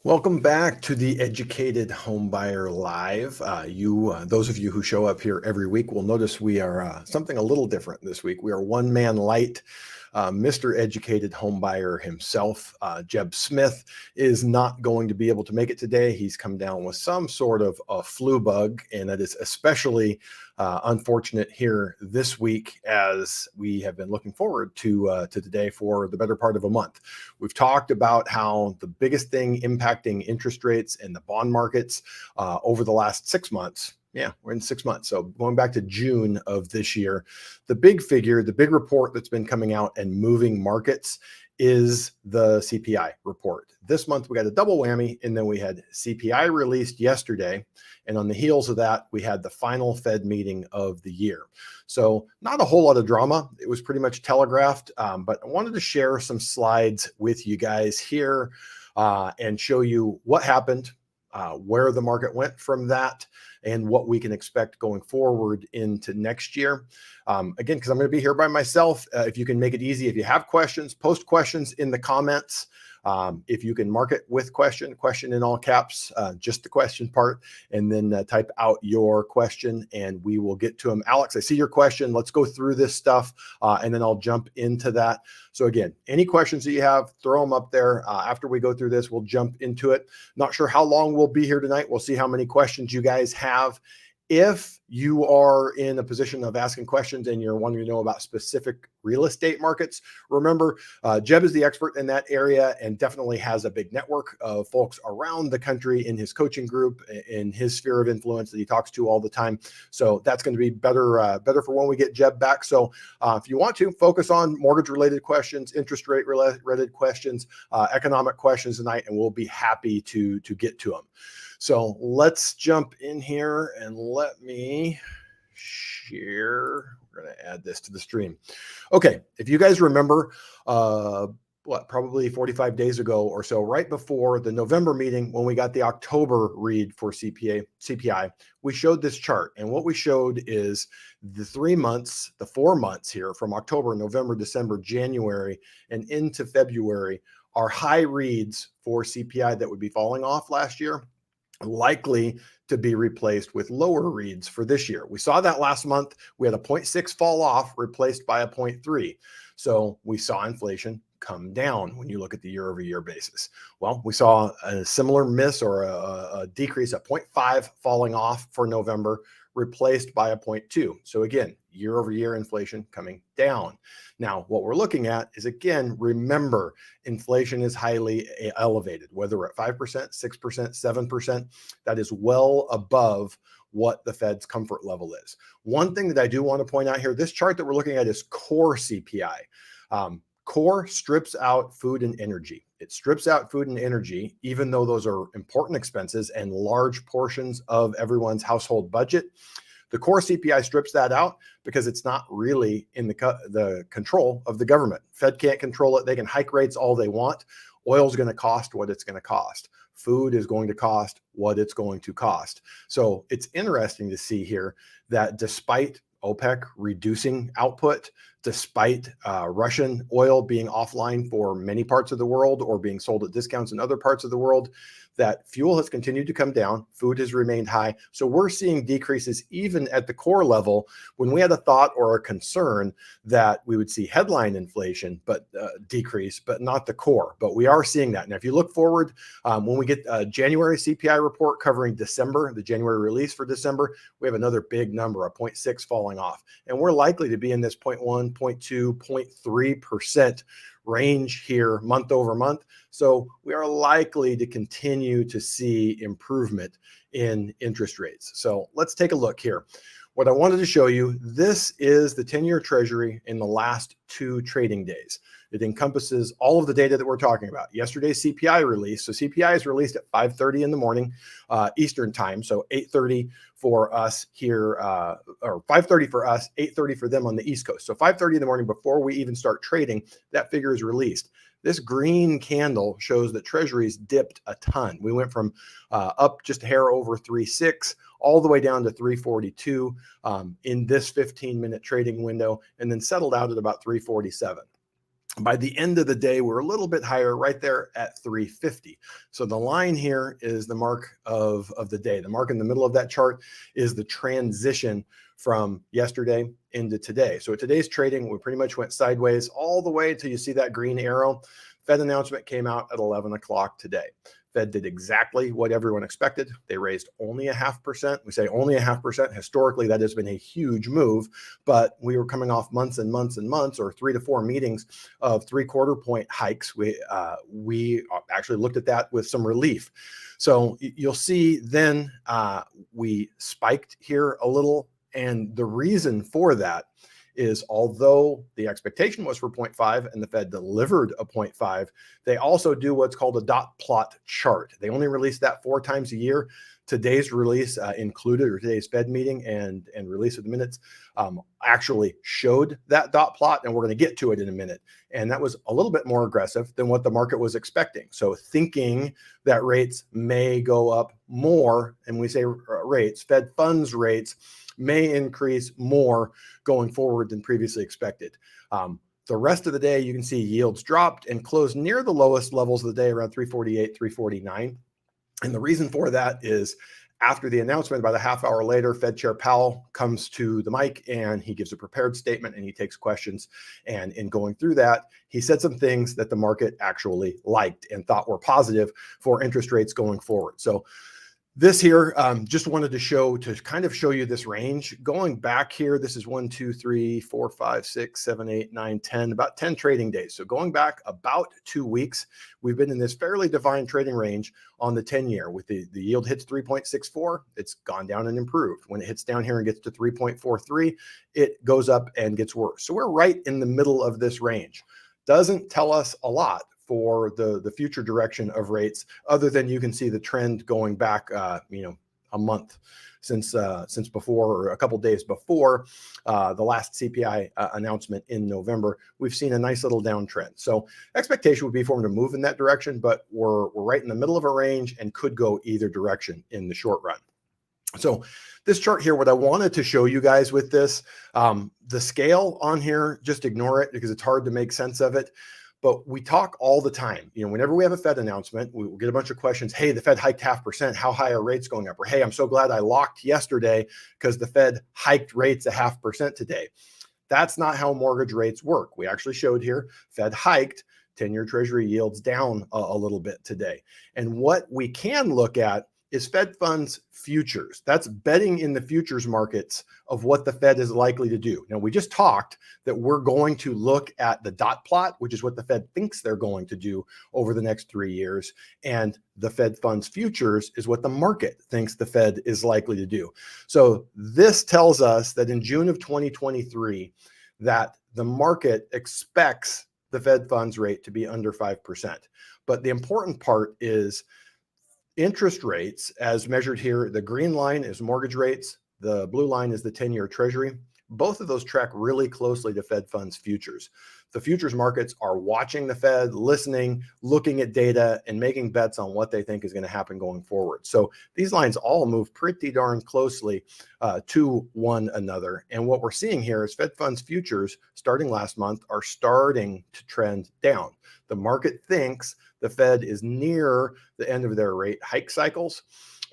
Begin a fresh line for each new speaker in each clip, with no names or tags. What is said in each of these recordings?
Welcome back to the Educated Homebuyer Live. Those of you who show up here every week will notice we are something a little different this week. We are one man light. Mr. Educated Homebuyer himself, Jeb Smith, is not going to be able to make it today. He's come down with some sort of a flu bug, and that is especially unfortunate here this week, as we have been looking forward to today for the better part of a month. We've talked about how the biggest thing impacting interest rates and the bond markets over the last 6 months. Yeah, we're in 6 months. So going back to June of this year, the big figure, the big report that's been coming out and moving markets is the CPI report. This month we got a double whammy, and then we had CPI released yesterday. And on the heels of that, we had the final Fed meeting of the year. So not a whole lot of drama. It was pretty much telegraphed, but I wanted to share some slides with you guys here and show you what happened, where the market went from that, and what we can expect going forward into next year. Again, because I'm going to be here by myself, if you can make it easy, if you have questions, post questions in the comments. If you can mark it with question in all caps, just the question part, and then type out your question and we will get to them. Alex, I see your question. Let's go through this stuff and then I'll jump into that. So again, any questions that you have, throw them up there. After we go through this, we'll jump into it. Not sure how long we'll be here tonight. We'll see how many questions you guys have. If you are in a position of asking questions and you're wanting to know about specific real estate markets, remember, Jeb is the expert in that area and definitely has a big network of folks around the country in his coaching group, in his sphere of influence that he talks to all the time. So that's going to be better for when we get Jeb back. So if you want to focus on mortgage-related questions, interest rate-related questions, economic questions tonight, and we'll be happy to get to them. So let's jump in here and let me share. We're going to add this to the stream. Okay, if you guys remember, probably 45 days ago or so, right before the November meeting, when we got the October read for CPI, we showed this chart. And what we showed is the 3 months, the 4 months here from October, November, December, January, and into February are high reads for CPI that would be falling off last year, likely to be replaced with lower reads for this year. We saw that last month. We had a 0.6 fall off replaced by a 0.3. So we saw inflation come down when you look at the year over year basis. Well, we saw a similar miss or a decrease at 0.5 falling off for November, replaced by a 0.2. So again, year over year inflation coming down. Now, what we're looking at is, again, remember, inflation is highly elevated, whether we're at 5%, 6%, 7%, that is well above what the Fed's comfort level is. One thing that I do want to point out here, this chart that we're looking at is core CPI. Core strips out food and energy. It strips out food and energy, even though those are important expenses and large portions of everyone's household budget. The core CPI strips that out because it's not really in the control of the government. Fed can't control it. They can hike rates all they want. Oil is going to cost what it's going to cost. Food is going to cost what it's going to cost. So it's interesting to see here that despite OPEC reducing output, despite Russian oil being offline for many parts of the world or being sold at discounts in other parts of the world, that fuel has continued to come down, food has remained high. So we're seeing decreases even at the core level when we had a thought or a concern that we would see headline inflation but decrease, but not the core. But we are seeing that. Now, if you look forward, when we get a January CPI report covering December, the January release for December, we have another big number, a 0.6 falling off. And we're likely to be in this 0.1, 0.2, 0.3% range here month over month. So we are likely to continue to see improvement in interest rates. So let's take a look here. What I wanted to show you, this is the 10-year Treasury in the last 2 trading days. It encompasses all of the data that we're talking about. Yesterday's CPI release. So CPI is released at 5:30 in the morning Eastern time. So 8:30 for us here, or 5:30 for us, 8:30 for them on the East Coast. So 5:30 in the morning before we even start trading, that figure is released. This green candle shows that Treasuries dipped a ton. We went from up just a hair over 3.6 all the way down to 342 in this 15-minute trading window, and then settled out at about 347. By the end of the day, we're a little bit higher right there at 350. So the line here is the mark of the day. The mark in the middle of that chart is the transition from yesterday into today. So at today's trading, we pretty much went sideways all the way till you see that green arrow. Fed announcement came out at 11 o'clock today. Fed did exactly what everyone expected. They raised only 0.5%. We say only 0.5%. Historically, that has been a huge move, but we were coming off months and months and months, or 3 to 4 meetings of 3/4 point hikes. We actually looked at that with some relief. So you'll see then we spiked here a little. And the reason for that is, although the expectation was for 0.5 and the Fed delivered a 0.5, they also do what's called a dot plot chart. They only release that 4 times a year. Today's release included, or today's Fed meeting and release of the minutes actually showed that dot plot, and we're going to get to it in a minute. And that was a little bit more aggressive than what the market was expecting. So thinking that rates may go up more, and we say rates, Fed funds rates may increase more going forward than previously expected. The rest of the day, you can see yields dropped and closed near the lowest levels of the day, around 348, 349. And the reason for that is, after the announcement, about a half hour later, Fed Chair Powell comes to the mic and he gives a prepared statement and he takes questions. And in going through that, he said some things that the market actually liked and thought were positive for interest rates going forward. So this here, just wanted to kind of show you this range. Going back here, this is 1, 2, 3, 4, 5, 6, 7, 8, 9, 10, about 10 trading days. So going back about 2 weeks, we've been in this fairly defined trading range on the 10-year. With the yield hits 3.64, it's gone down and improved. When it hits down here and gets to 3.43, it goes up and gets worse. So we're right in the middle of this range. Doesn't tell us a lot for the future direction of rates, other than you can see the trend going back, a month since before, or a couple days before the last CPI announcement in November. We've seen a nice little downtrend. So expectation would be for them to move in that direction, but we're right in the middle of a range and could go either direction in the short run. So this chart here, what I wanted to show you guys with this, the scale on here, just ignore it because it's hard to make sense of it. But we talk all the time, whenever we have a Fed announcement, we will get a bunch of questions. Hey, the Fed hiked 0.5%. How high are rates going up? Or, hey, I'm so glad I locked yesterday because the Fed hiked rates 0.5% today. That's not how mortgage rates work. We actually showed here, Fed hiked, 10-year Treasury yields down a little bit today. And what we can look at is Fed funds futures. That's betting in the futures markets of what the Fed is likely to do. Now, we just talked that we're going to look at the dot plot, which is what the Fed thinks they're going to do over the next 3 years. And the Fed funds futures is what the market thinks the Fed is likely to do. So this tells us that in June of 2023, that the market expects the Fed funds rate to be under 5%. But the important part is interest rates, as measured here. The green line is mortgage rates. The blue line is the 10-year Treasury. Both of those track really closely to Fed funds futures. The futures markets are watching the Fed, listening, looking at data, and making bets on what they think is going to happen going forward. So these lines all move pretty darn closely to one another. And what we're seeing here is Fed funds futures, starting last month, are starting to trend down. The market thinks the Fed is near the end of their rate hike cycles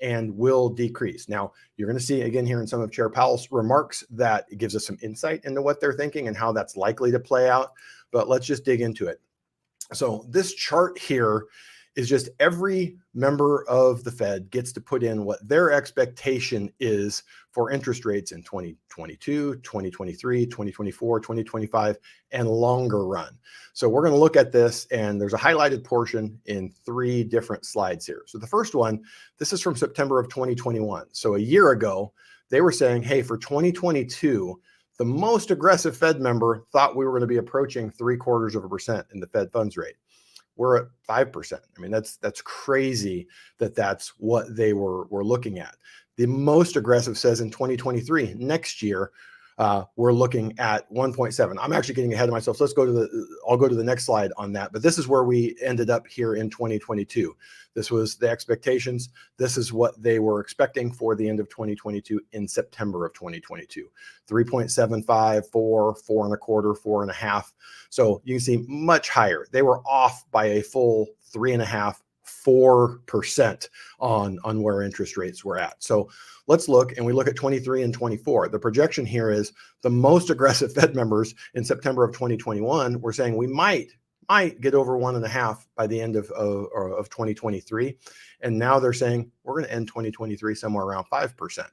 and will decrease. Now, you're going to see again here in some of Chair Powell's remarks that it gives us some insight into what they're thinking and how that's likely to play out. But let's just dig into it. So this chart here is just every member of the Fed gets to put in what their expectation is for interest rates in 2022, 2023, 2024, 2025, and longer run. So we're going to look at this, and there's a highlighted portion in 3 different slides here. So the first one, this is from September of 2021. So a year ago, they were saying, hey, for 2022, the most aggressive Fed member thought we were going to be approaching 0.75% in the Fed funds rate. We're at 5%. I mean, that's crazy that that's what they were looking at. The most aggressive says in 2023, next year, we're looking at 1.7. I'm actually getting ahead of myself. So I'll go to the next slide on that. But this is where we ended up here in 2022. This was the expectations. This is what they were expecting for the end of 2022 in September of 2022. 3.75, 4, 4.25, 4.5. So you can see much higher. They were off by a full 3.5, 4% on where interest rates were at. So let's look, and we look at 23 and 24. The projection here is the most aggressive Fed members in September of 2021 were saying we might get over 1.5 by the end of 2023. And now they're saying we're going to end 2023 somewhere around 5%.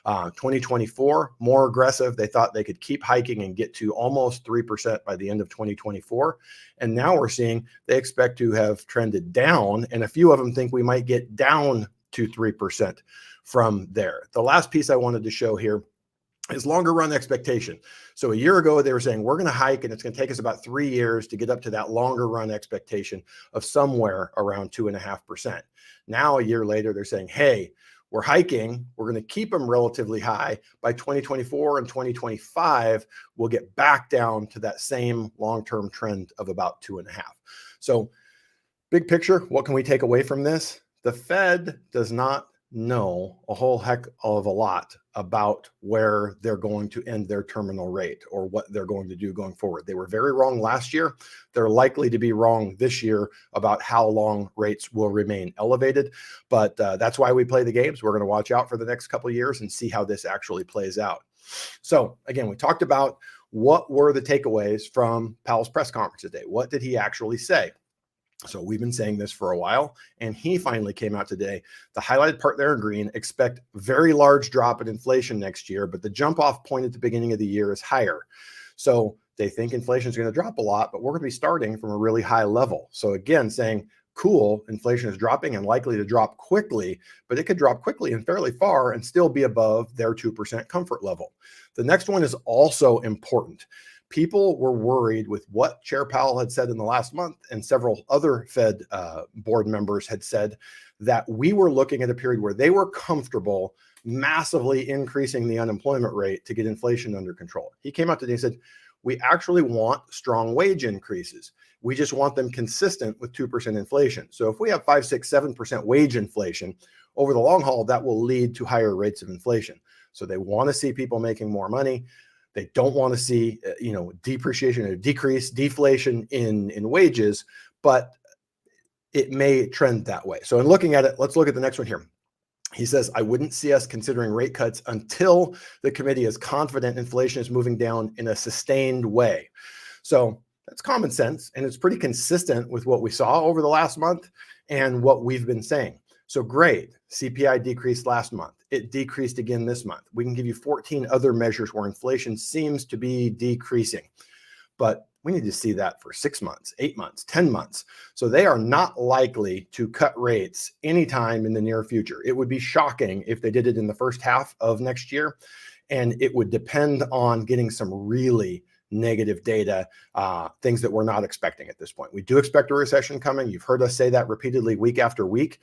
2024, more aggressive. They thought they could keep hiking and get to almost 3% by the end of 2024. And now we're seeing they expect to have trended down. And a few of them think we might get down to 3% from there. The last piece I wanted to show here is longer run expectation. So a year ago, they were saying we're going to hike and it's going to take us about 3 years to get up to that longer run expectation of somewhere around 2.5%. Now, a year later, they're saying, hey, we're hiking. We're going to keep them relatively high. By 2024 and 2025, we'll get back down to that same long-term trend of about 2.5. So big picture, what can we take away from this? The Fed does not know a whole heck of a lot about where they're going to end their terminal rate or what they're going to do going forward. They were very wrong last year. They're likely to be wrong this year about how long rates will remain elevated. But that's why we play the games. We're going to watch out for the next couple of years and see how this actually plays out. So again, we talked about what were the takeaways from Powell's press conference today. What did he actually say? So we've been saying this for a while, and he finally came out today. The highlighted part there in green, expect very large drop in inflation next year, but the jump off point at the beginning of the year is higher. So they think inflation is going to drop a lot, but we're going to be starting from a really high level. So again, saying, cool, inflation is dropping and likely to drop quickly, but it could drop quickly and fairly far and still be above their 2% comfort level. The next one is also important. People were worried with what Chair Powell had said in the last month, and several other Fed board members had said that we were looking at a period where they were comfortable massively increasing the unemployment rate to get inflation under control. He came out today and said, we actually want strong wage increases. We just want them consistent with 2% inflation. So if we have 5, 6, 7% wage inflation, over the long haul, that will lead to higher rates of inflation. So they want to see people making more money. They don't want to see, depreciation or deflation in wages, but it may trend that way. So in looking at it, let's look at the next one here. He says, I wouldn't see us considering rate cuts until the committee is confident inflation is moving down in a sustained way. So that's common sense, and it's pretty consistent with what we saw over the last month and what we've been saying. So great, CPI decreased last month. It decreased again this month. We can give you 14 other measures where inflation seems to be decreasing, but we need to see that for 6 months, 8 months, 10 months. So they are not likely to cut rates anytime in the near future. It would be shocking if they did it in the first half of next year, and it would depend on getting some really negative data, things that we're not expecting at this point. We do expect a recession coming. You've heard us say that repeatedly week after week.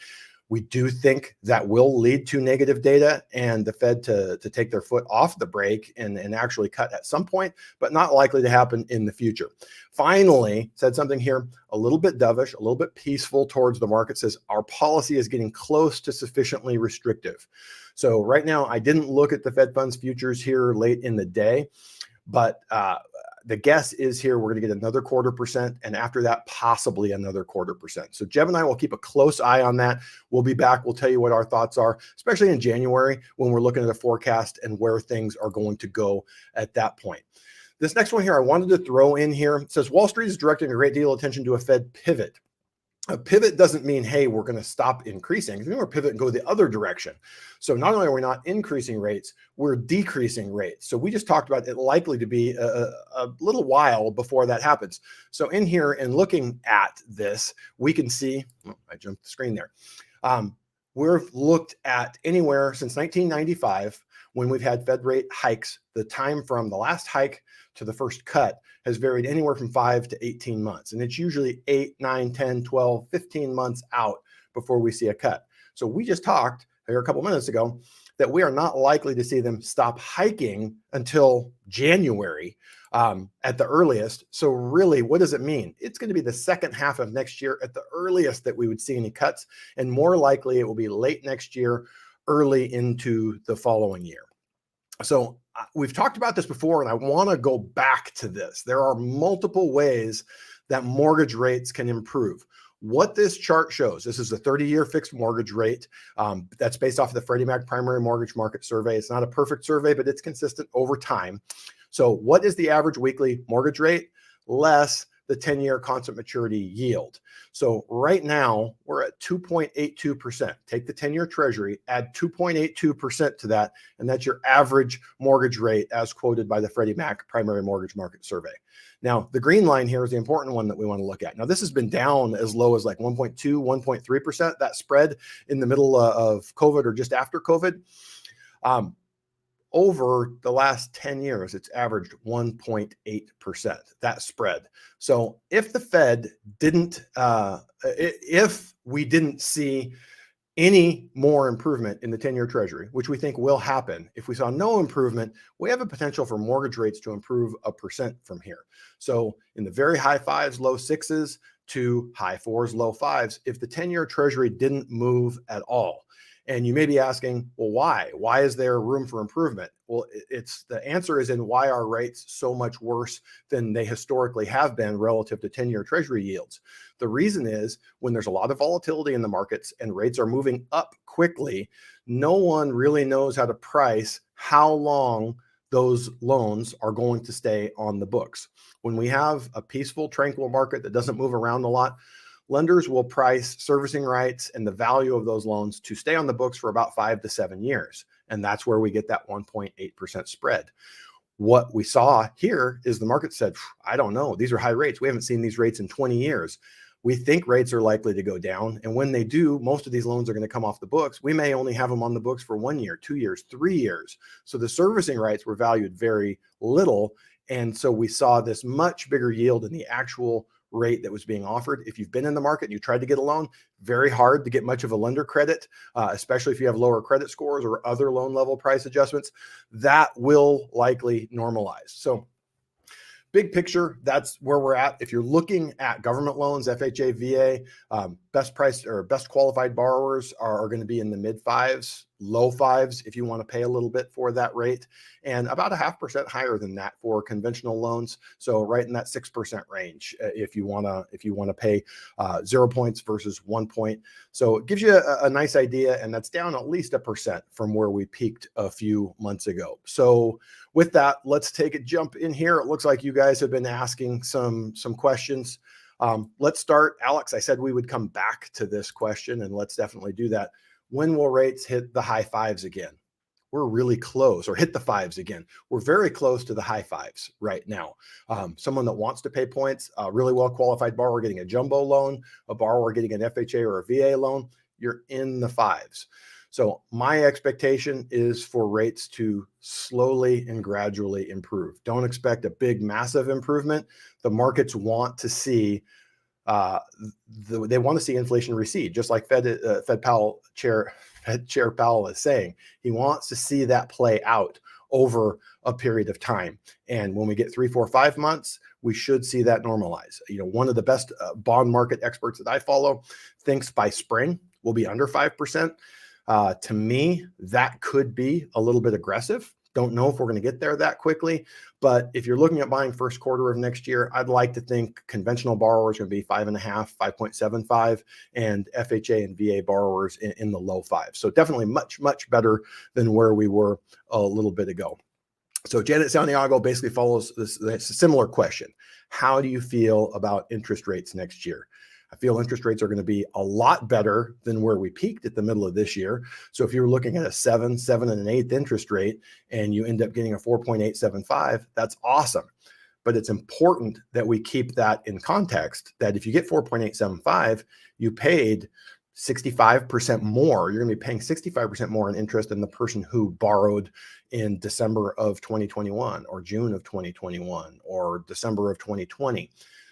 We do think that will lead to negative data and the Fed to take their foot off the brake and actually cut at some point, but not likely to happen in the future. Finally, said something here a little bit dovish, a little bit peaceful towards the market, says our policy is getting close to sufficiently restrictive. So right now, I didn't look at the Fed funds futures here late in the day, but the guess is here we're going to get another 0.25%, and after that, possibly another 0.25%. So Jeb and I will keep a close eye on that. We'll be back. We'll tell you what our thoughts are, especially in January when we're looking at a forecast and where things are going to go at that point. This next one here, I wanted to throw in here. It says Wall Street is directing a great deal of attention to a Fed pivot. A pivot doesn't mean, hey, we're going to stop increasing. It's going to pivot and go the other direction. So not only are we not increasing rates, we're decreasing rates. So we just talked about it likely to be a little while before that happens. So in here and looking at this, we can see, I jumped the screen there. We've looked at anywhere since 1995 when we've had Fed rate hikes. The time from the last hike to the first cut has varied anywhere from 5 to 18 months. And it's usually 8, 9, 10, 12, 15 months out before we see a cut. So we just talked here a couple minutes ago that we are not likely to see them stop hiking until January at the earliest. So really, what does it mean? It's going to be the second half of next year at the earliest that we would see any cuts, and more likely it will be late next year, early into the following year. So we've talked about this before, and I want to go back to this. There are multiple ways that mortgage rates can improve. What this chart shows, this is the 30-year fixed mortgage rate. That's based off of the Freddie Mac Primary Mortgage Market Survey. It's not a perfect survey, but it's consistent over time. So what is the average weekly mortgage rate? Less the 10-year constant maturity yield. So right now we're at 2.82%. Take the 10-year treasury, add 2.82% to that, and that's your average mortgage rate as quoted by the Freddie Mac Primary Mortgage Market Survey. Now, the green line here is the important one that we want to look at. Now, this has been down as low as like 1.2, 1.3%, that spread in the middle of COVID or just after COVID. Over the last 10 years, it's averaged 1.8%, that spread. So if the Fed didn't, if we didn't see any more improvement in the 10-year treasury, which we think will happen, if we saw no improvement, we have a potential for mortgage rates to improve 1% from here. So in the very high fives, low sixes to high fours, low fives, if the 10-year treasury didn't move at all. And you may be asking, well, why? Why is there room for improvement? Well, it's the answer is in why are rates so much worse than they historically have been relative to 10-year treasury yields. The reason is when there's a lot of volatility in the markets and rates are moving up quickly, no one really knows how to price how long those loans are going to stay on the books. When we have a peaceful, tranquil market that doesn't move around a lot, lenders will price servicing rights and the value of those loans to stay on the books for about 5 to 7 years. And that's where we get that 1.8% spread. What we saw here is the market said, I don't know, these are high rates. We haven't seen these rates in 20 years. We think rates are likely to go down. And when they do, most of these loans are going to come off the books. We may only have them on the books for 1 year, 2 years, 3 years. So the servicing rights were valued very little. And so we saw this much bigger yield in the actual rate that was being offered. If you've been in the market and you tried to get a loan, very hard to get much of a lender credit, especially if you have lower credit scores or other loan level price adjustments. That will likely normalize. So big picture, that's where we're at. If you're looking at government loans, FHA, VA, best priced or best qualified borrowers are going to be in the mid fives, low fives if you want to pay a little bit for that rate, and about 0.5% higher than that for conventional loans. So right in that 6% range if you want to pay 0 points versus 1 point. So it gives you a nice idea, and that's down at least 1% from where we peaked a few months ago. So with that, let's take a jump in here. It looks like you guys have been asking some questions. Let's start. Alex, I said we would come back to this question, and let's definitely do that. When will rates hit the high fives again? We're really close, or hit the fives again. We're very close to the high fives right now. Someone that wants to pay points, a really well-qualified borrower getting a jumbo loan, a borrower getting an FHA or a VA loan, you're in the fives. So my expectation is for rates to slowly and gradually improve. Don't expect a big, massive improvement. The markets want to see they want to see inflation recede, just like Fed Chair Powell is saying. He wants to see that play out over a period of time. And when we get 3, 4, 5 months, we should see that normalize. You know, one of the best bond market experts that I follow thinks by spring we'll be under 5%. To me, that could be a little bit aggressive. Don't know if we're going to get there that quickly, but if you're looking at buying first quarter of next year, I'd like to think conventional borrowers are going to be 5.5, 5.75, and FHA and VA borrowers in the low fives. So definitely much, much better than where we were a little bit ago. So Janet Santiago basically follows this similar question. How do you feel about interest rates next year? I feel interest rates are going to be a lot better than where we peaked at the middle of this year. So if you're looking at a 7, 7 1/8 interest rate and you end up getting a 4.875, that's awesome. But it's important that we keep that in context, that if you get 4.875, you paid 65% more. You're going to be paying 65% more in interest than the person who borrowed in December of 2021 or June of 2021 or December of 2020.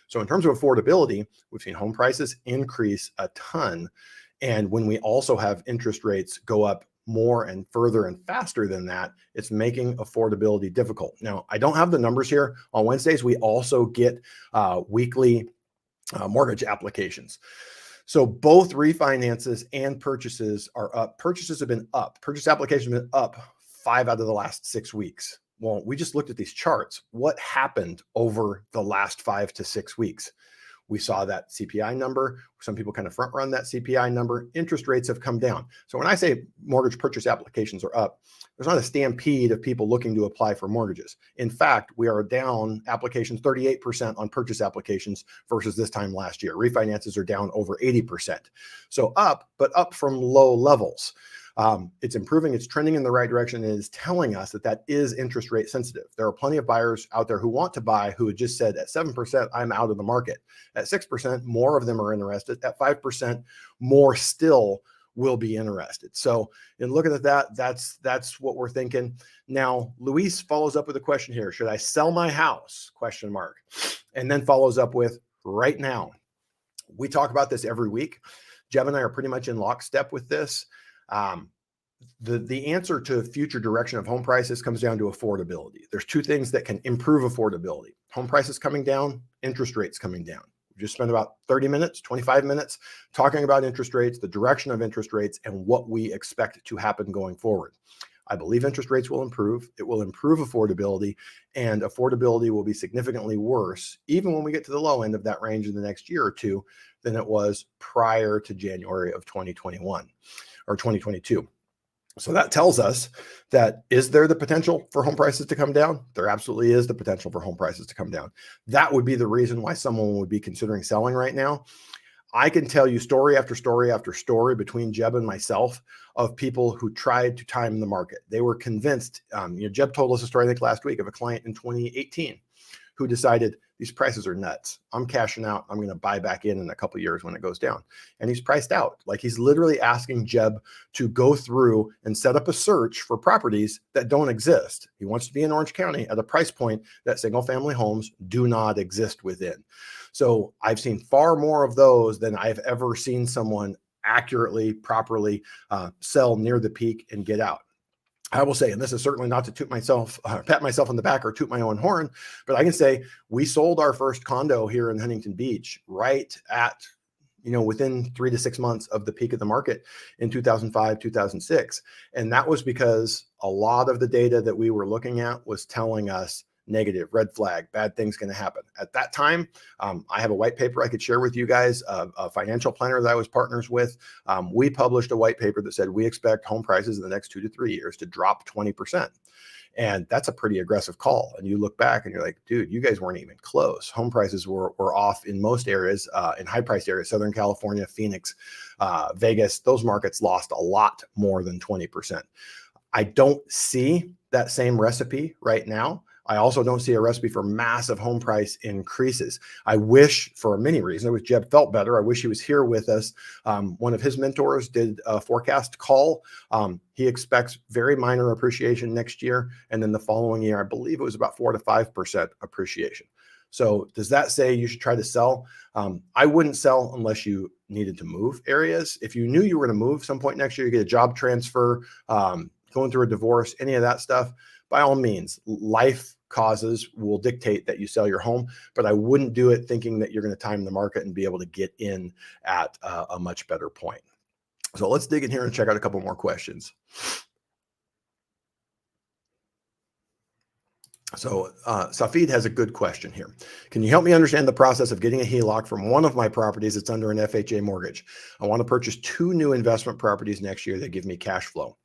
So in terms of affordability, we've seen home prices increase a ton. And when we also have interest rates go up more and further and faster than that, it's making affordability difficult. Now, I don't have the numbers here. On Wednesdays, we also get weekly mortgage applications. So both refinances and purchases are up. Purchases have been up. Purchase applications have been up 5 out of the last 6 weeks. Well, we just looked at these charts. What happened over the last 5 to 6 weeks? We saw that CPI number. Some people kind of front run that CPI number. Interest rates have come down. So when I say mortgage purchase applications are up, there's not a stampede of people looking to apply for mortgages. In fact, we are down applications 38% on purchase applications versus this time last year. Refinances are down over 80%. So up, but up from low levels. It's improving, it's trending in the right direction, and it's telling us that that is interest rate sensitive. There are plenty of buyers out there who want to buy who had just said at 7%, I'm out of the market. At 6%, more of them are interested. At 5%, more still will be interested. So in looking at that, that's what we're thinking. Now, Luis follows up with a question here. Should I sell my house? Question mark. And then follows up with right now. We talk about this every week. Jeb and I are pretty much in lockstep with this. The answer to future direction of home prices comes down to affordability. There's two things that can improve affordability: home prices coming down, interest rates coming down. We just spent about 30 minutes, 25 minutes talking about interest rates, the direction of interest rates, and what we expect to happen going forward. I believe interest rates will improve. It will improve affordability, and affordability will be significantly worse, even when we get to the low end of that range in the next year or two, than it was prior to January of 2021 or 2022. So that tells us that, is there the potential for home prices to come down? There absolutely is the potential for home prices to come down. That would be the reason why someone would be considering selling right now. I can tell you story after story after story between Jeb and myself of people who tried to time the market. They were convinced. Jeb told us a story, I think last week, of a client in 2018 who decided, these prices are nuts. I'm cashing out. I'm going to buy back in a couple of years when it goes down. And he's priced out. Like, he's literally asking Jeb to go through and set up a search for properties that don't exist. He wants to be in Orange County at a price point that single family homes do not exist within. So I've seen far more of those than I've ever seen someone accurately, properly sell near the peak and get out. I will say, and this is certainly not to pat myself on the back or toot my own horn, but I can say we sold our first condo here in Huntington Beach right at, within 3 to 6 months of the peak of the market in 2005, 2006. And that was because a lot of the data that we were looking at was telling us negative, red flag, bad things going to happen. At that time, I have a white paper I could share with you guys, a financial planner that I was partners with. We published a white paper that said we expect home prices in the next 2 to 3 years to drop 20%. And that's a pretty aggressive call. And you look back and you're like, dude, you guys weren't even close. Home prices were off in most areas, in high priced areas, Southern California, Phoenix, Vegas. Those markets lost a lot more than 20%. I don't see that same recipe right now. I also don't see a recipe for massive home price increases. I wish, for many reasons, I wish Jeb felt better. I wish he was here with us. One of his mentors did a forecast call. He expects very minor appreciation next year. And then the following year, I believe it was about 4 to 5% appreciation. So does that say you should try to sell? I wouldn't sell unless you needed to move areas. If you knew you were going to move some point next year, you get a job transfer, going through a divorce, any of that stuff, by all means, life causes will dictate that you sell your home, but I wouldn't do it thinking that you're going to time the market and be able to get in at a much better point. So let's dig in here and check out a couple more questions. So Safid has a good question here. Can you help me understand the process of getting a HELOC from one of my properties that's under an FHA mortgage? I want to purchase 2 new investment properties next year that give me cash flow.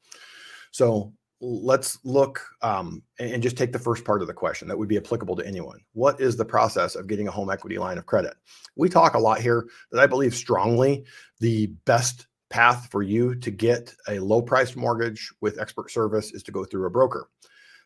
So let's look and just take the first part of the question that would be applicable to anyone. What is the process of getting a home equity line of credit? We talk a lot here that I believe strongly the best path for you to get a low priced mortgage with expert service is to go through a broker.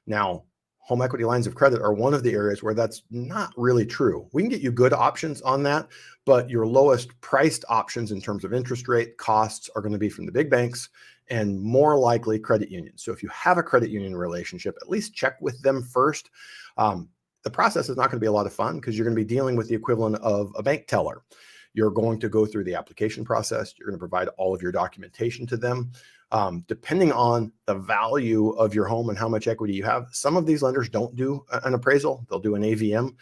Now, home equity lines of credit are one of the areas where that's not really true. We can get you good options on that, but your lowest priced options in terms of interest rate costs are going to be from the big banks and more likely credit unions. So if you have a credit union relationship, at least check with them first. The process is not going to be a lot of fun because you're going to be dealing with the equivalent of a bank teller. You're going to go through the application process. You're going to provide all of your documentation to them. Depending on the value of your home and how much equity you have, some of these lenders don't do an appraisal. They'll do an AVM.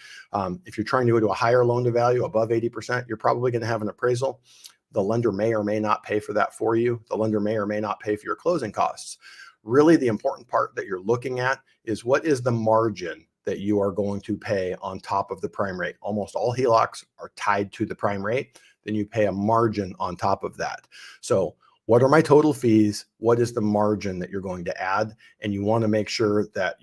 If you're trying to go to a higher loan to value above 80%, you're probably going to have an appraisal. The lender may or may not pay for that for you. The lender may or may not pay for your closing costs. Really, the important part that you're looking at is what is the margin that you are going to pay on top of the prime rate. Almost all HELOCs are tied to the prime rate. Then you pay a margin on top of that. So what are my total fees? What is the margin that you're going to add? And you want to make sure that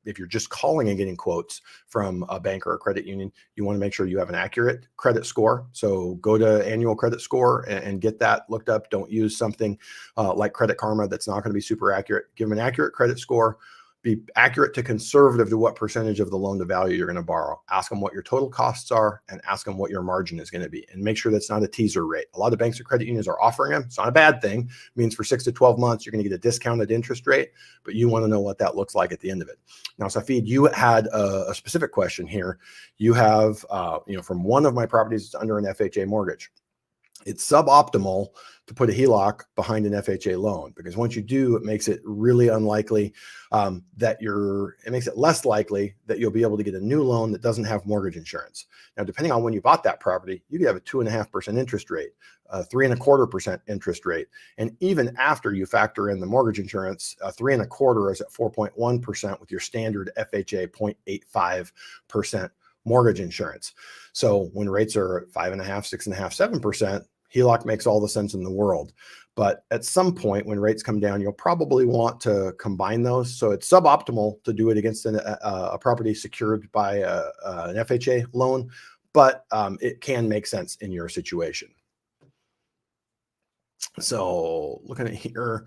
if you're just calling and getting quotes from a bank or a credit union, you want to make sure you have an accurate credit score. So go to annual credit score and get that looked up. Don't use something like Credit Karma that's not going to be super accurate. Give them an accurate credit score. Be accurate to conservative to what percentage of the loan to value you're going to borrow. Ask them what your total costs are and ask them what your margin is going to be, and make sure that's not a teaser rate. A lot of banks or credit unions are offering them. It's not a bad thing. It means for 6 to 12 months, you're going to get a discounted interest rate, but you want to know what that looks like at the end of it. Now, Safid, you had a specific question here. You have, from one of my properties, it's under an FHA mortgage. It's suboptimal to put a HELOC behind an FHA loan, because once you do, it makes it really unlikely it makes it less likely that you'll be able to get a new loan that doesn't have mortgage insurance. Now, depending on when you bought that property, you could have a 2.5% interest rate, a 3.25% interest rate. And even after you factor in the mortgage insurance, 3.25% is at 4.1% with your standard FHA 0.85% mortgage insurance. So when rates are at 5.5%, 6.5%, 7%, HELOC makes all the sense in the world. But at some point when rates come down, you'll probably want to combine those. So it's suboptimal to do it against a property secured by an FHA loan, but it can make sense in your situation. So looking at here,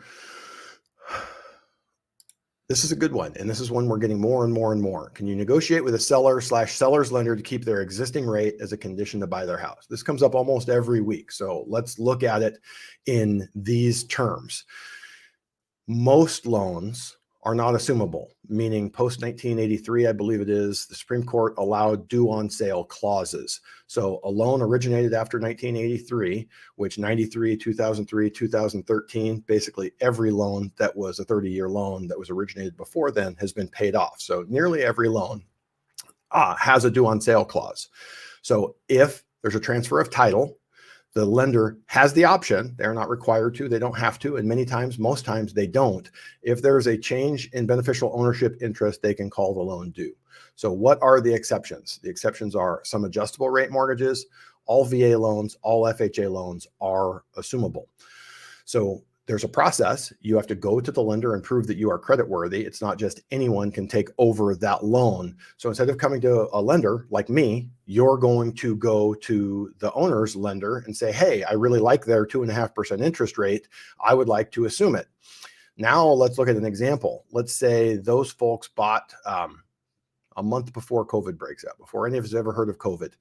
this is a good one. And this is one we're getting more and more and more. Can you negotiate with a seller/seller's lender to keep their existing rate as a condition to buy their house? This comes up almost every week. So let's look at it in these terms. Most loans are not assumable, meaning post 1983, I believe it is, the Supreme Court allowed due on sale clauses. So a loan originated after 1983, which 93, 2003, 2013, basically every loan that was a 30-year loan that was originated before then has been paid off. So nearly every loan has a due on sale clause. So if there's a transfer of title, the lender has the option. They're not required to, they don't have to. And most times they don't. If there's a change in beneficial ownership interest, they can call the loan due. So what are the exceptions? The exceptions are some adjustable rate mortgages, all VA loans, all FHA loans are assumable. So there's a process. You have to go to the lender and prove that you are creditworthy. It's not just anyone can take over that loan. So instead of coming to a lender like me, you're going to go to the owner's lender and say, hey, I really like their 2.5% interest rate. I would like to assume it. Now let's look at an example. Let's say those folks bought a month before COVID breaks out, before any of us ever heard of COVID.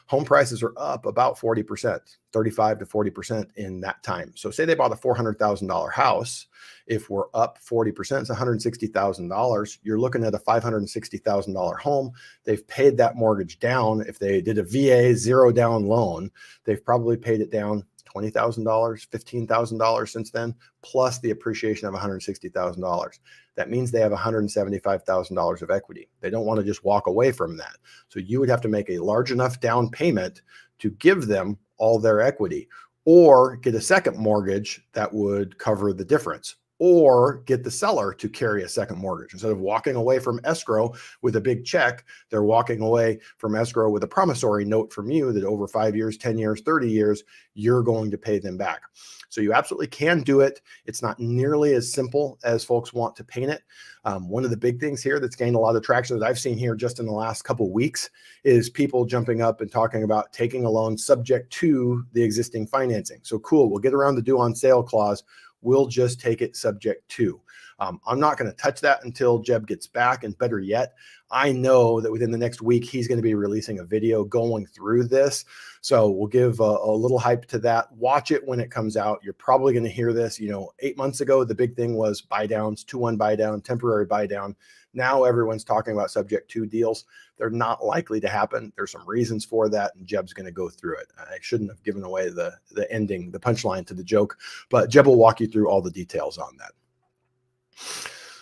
Home prices are up about 40%, 35 to 40% in that time. So say they bought a $400,000 house. If we're up 40%, it's $160,000. You're looking at a $560,000 home. They've paid that mortgage down. If they did a VA zero down loan, they've probably paid it down $20,000, $15,000 since then, plus the appreciation of $160,000. That means they have $175,000 of equity. They don't want to just walk away from that. So you would have to make a large enough down payment to give them all their equity, or get a second mortgage that would cover the difference, or get the seller to carry a second mortgage. Instead of walking away from escrow with a big check, they're walking away from escrow with a promissory note from you that over 5 years, 10 years, 30 years, you're going to pay them back. So you absolutely can do it. It's not nearly as simple as folks want to paint it. One of the big things here that's gained a lot of traction that I've seen here just in the last couple of weeks is people jumping up and talking about taking a loan subject to the existing financing. So cool, we'll get around the due on sale clause. We'll just take it subject to. I'm not going to touch that until Jeb gets back. And better yet, I know that within the next week, he's going to be releasing a video going through this. So we'll give a little hype to that. Watch it when it comes out. You're probably going to hear this. 8 months ago, the big thing was buy downs, 2-1 buy down, temporary buy down. Now everyone's talking about subject to deals. They're not likely to happen. There's some reasons for that, and Jeb's going to go through it. I shouldn't have given away the ending, the punchline to the joke, but Jeb will walk you through all the details on that.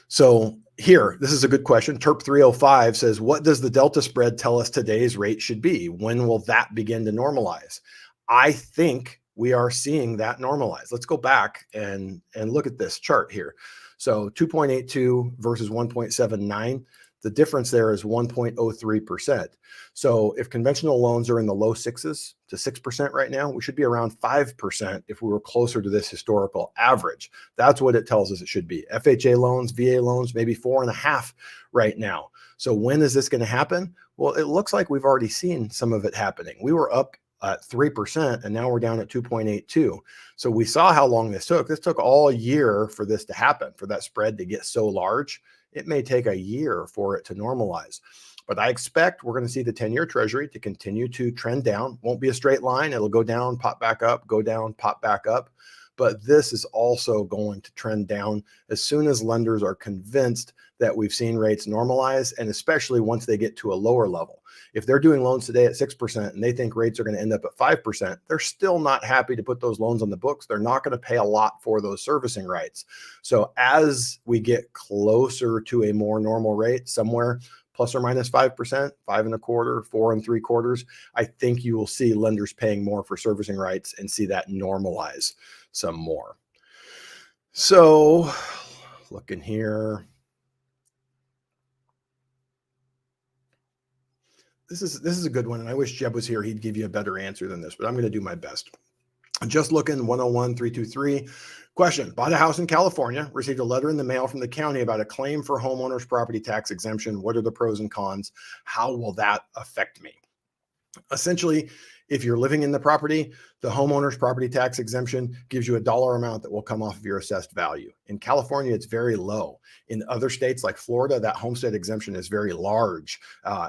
So here, this is a good question. Terp 305 says, what does the delta spread tell us today's rate should be? When will that begin to normalize? I think we are seeing that normalize. Let's go back and look at this chart here. So 2.82 versus 1.79. The difference there is 1.03%. So if conventional loans are in the low 6s to 6% right now, we should be around 5% if we were closer to this historical average. That's what it tells us it should be. FHA loans, VA loans, maybe 4.5 right now. So when is this going to happen? Well, it looks like we've already seen some of it happening. We were up at 3%, and now we're down at 2.82. So we saw how long this took. This took all year for this to happen, for that spread to get so large. It may take a year for it to normalize. But I expect we're going to see the 10-year Treasury to continue to trend down. Won't be a straight line. It'll go down, pop back up, go down, pop back up. But this is also going to trend down as soon as lenders are convinced that we've seen rates normalize, and especially once they get to a lower level. If they're doing loans today at 6% and they think rates are going to end up at 5%, they're still not happy to put those loans on the books. They're not going to pay a lot for those servicing rights. So as we get closer to a more normal rate, somewhere plus or minus 5%, 5.25%, 4.75%, I think you will see lenders paying more for servicing rights and see that normalize some more. So looking here. This is a good one, and I wish Jeb was here. He'd give you a better answer than this, but I'm going to do my best. Just looking, 101-323. Question: bought a house in California, received a letter in the mail from the county about a claim for homeowners property tax exemption. What are the pros and cons? How will that affect me? Essentially, if you're living in the property, the homeowner's property tax exemption gives you a dollar amount that will come off of your assessed value. In California, it's very low. In other states like Florida, that homestead exemption is very large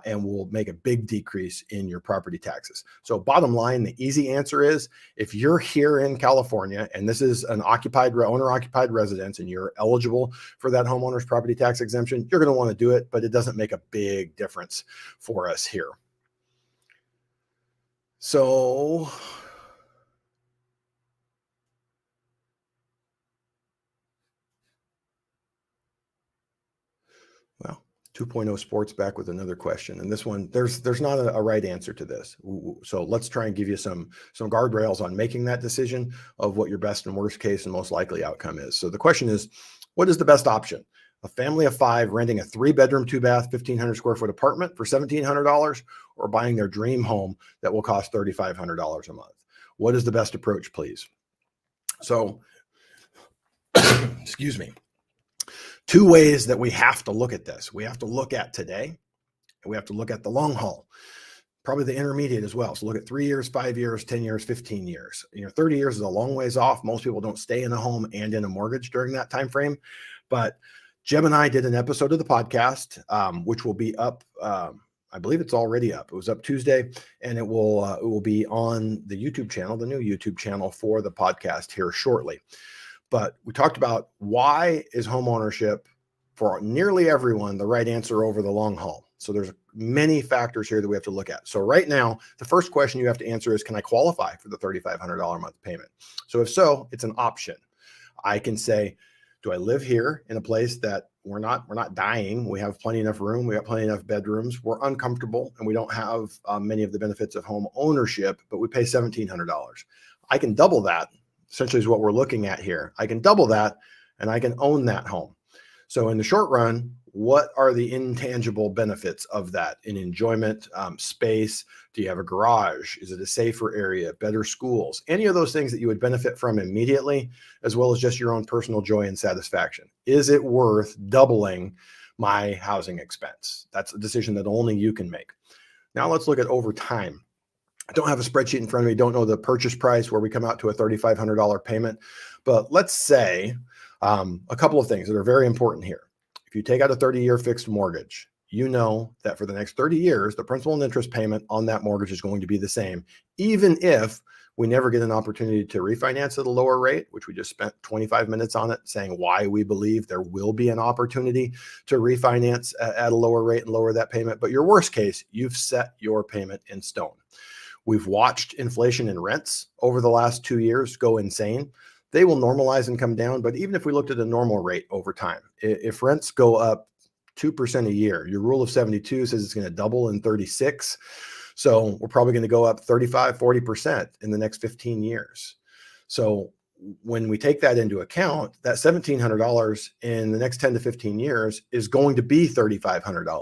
and will make a big decrease in your property taxes. So bottom line, the easy answer is if you're here in California and this is an owner-occupied residence and you're eligible for that homeowner's property tax exemption, you're going to want to do it, but it doesn't make a big difference for us here. So well, 2.0 Sports back with another question. And this one, there's not a right answer to this. So let's try and give you some guardrails on making that decision of what your best and worst case and most likely outcome is. So the question is, what is the best option? A family of 5 renting a 3-bedroom, 2-bath, 1,500 square foot apartment for $1,700, or buying their dream home that will cost $3,500 a month? What is the best approach, please? So, excuse me. 2 ways that we have to look at this. We have to look at today, and we have to look at the long haul, probably the intermediate as well. So look at 3 years, 5 years, 10 years, 15 years. 30 years is a long ways off. Most people don't stay in a home and in a mortgage during that time frame. But Jeb and I did an episode of the podcast, which will be up. I believe it's already up. It was up Tuesday, and it will be on the YouTube channel, the new YouTube channel for the podcast here shortly. But we talked about why is home ownership for nearly everyone the right answer over the long haul. So there's many factors here that we have to look at. So right now, the first question you have to answer is, can I qualify for the $3,500 a month payment? So if so, it's an option. I can say, do I live here in a place that we're not dying? We have plenty enough room. We got plenty enough bedrooms. We're uncomfortable and we don't have many of the benefits of home ownership, but we pay $1,700. I can double that. Essentially is what we're looking at here. I can double that and I can own that home. So in the short run, what are the intangible benefits of that in enjoyment, space? Do you have a garage? Is it a safer area, better schools? Any of those things that you would benefit from immediately, as well as just your own personal joy and satisfaction. Is it worth doubling my housing expense? That's a decision that only you can make. Now let's look at over time. I don't have a spreadsheet in front of me. Don't know the purchase price where we come out to a $3,500 payment. But let's say A couple of things that are very important here. If you take out a 30-year fixed mortgage, you know that for the next 30 years, the principal and interest payment on that mortgage is going to be the same, even if we never get an opportunity to refinance at a lower rate, which we just spent 25 minutes on it saying why we believe there will be an opportunity to refinance at a lower rate and lower that payment. But your worst case, you've set your payment in stone. We've watched inflation in rents over the last 2 years go insane. They will normalize and come down. But even if we looked at a normal rate over time, if rents go up 2% a year, your rule of 72 says it's going to double in 36. So we're probably going to go up 35, 40% in the next 15 years. So when we take that into account, that $1,700 in the next 10 to 15 years is going to be $3,500.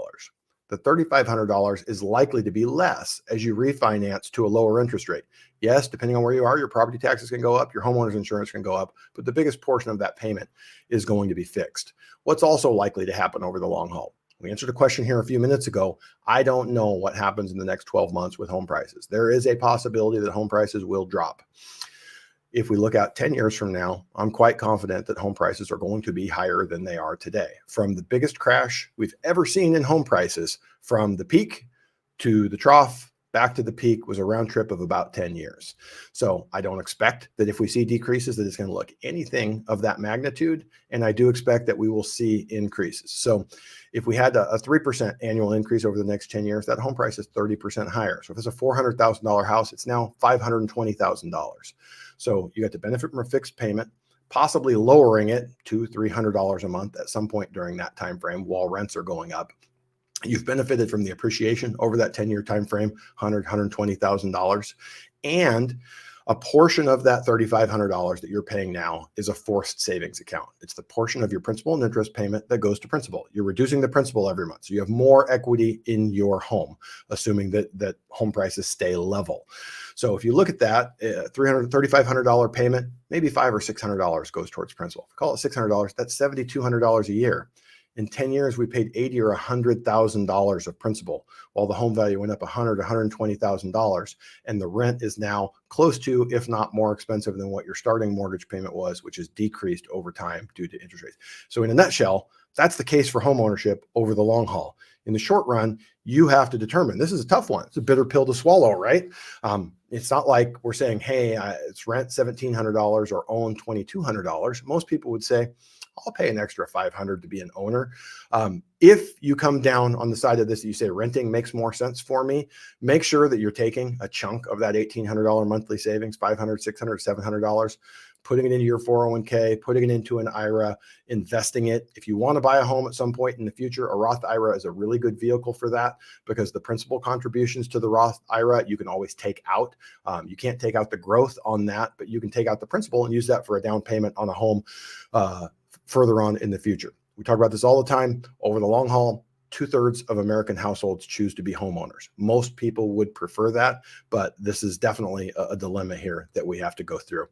The $3,500 is likely to be less as you refinance to a lower interest rate. Yes, depending on where you are, your property taxes can go up, your homeowner's insurance can go up, but the biggest portion of that payment is going to be fixed. What's also likely to happen over the long haul? We answered a question here a few minutes ago. I don't know what happens in the next 12 months with home prices. There is a possibility that home prices will drop. If we look out 10 years from now, I'm quite confident that home prices are going to be higher than they are today. From the biggest crash we've ever seen in home prices, from the peak to the trough, back to the peak, was a round trip of about 10 years. So I don't expect that if we see decreases that it's going to look anything of that magnitude. And I do expect that we will see increases. So if we had a 3% annual increase over the next 10 years, that home price is 30% higher. So if it's a $400,000 house, it's now $520,000. So you got to benefit from a fixed payment, possibly lowering it to $300 a month at some point during that time frame while rents are going up. You've benefited from the appreciation over that 10-year time frame, $120,000. And a portion of that $3,500 that you're paying now is a forced savings account. It's the portion of your principal and interest payment that goes to principal. You're reducing the principal every month. So you have more equity in your home, assuming that home prices stay level. So if you look at that, $3,500 payment, maybe $500 or $600 goes towards principal. If we call it $600, that's $7,200 a year. In 10 years, we paid $80,000 or $100,000 of principal, while the home value went up $100,000, $120,000, and the rent is now close to, if not more expensive than what your starting mortgage payment was, which has decreased over time due to interest rates. So in a nutshell, that's the case for home ownership over the long haul. In the short run, you have to determine. This is a tough one. It's a bitter pill to swallow, right? It's not like we're saying, hey, it's rent $1,700 or own $2,200. Most people would say, I'll pay an extra $500 to be an owner. If you come down on the side of this, you say renting makes more sense for me, make sure that you're taking a chunk of that $1,800 monthly savings, $500, $600, $700, putting it into your 401k, putting it into an IRA, investing it. If you want to buy a home at some point in the future, a Roth IRA is a really good vehicle for that, because the principal contributions to the Roth IRA, you can always take out. You can't take out the growth on that, but you can take out the principal and use that for a down payment on a home further on in the future. We talk about this all the time. Over the long haul, 2/3 of American households choose to be homeowners. Most people would prefer that, but this is definitely a dilemma here that we have to go through.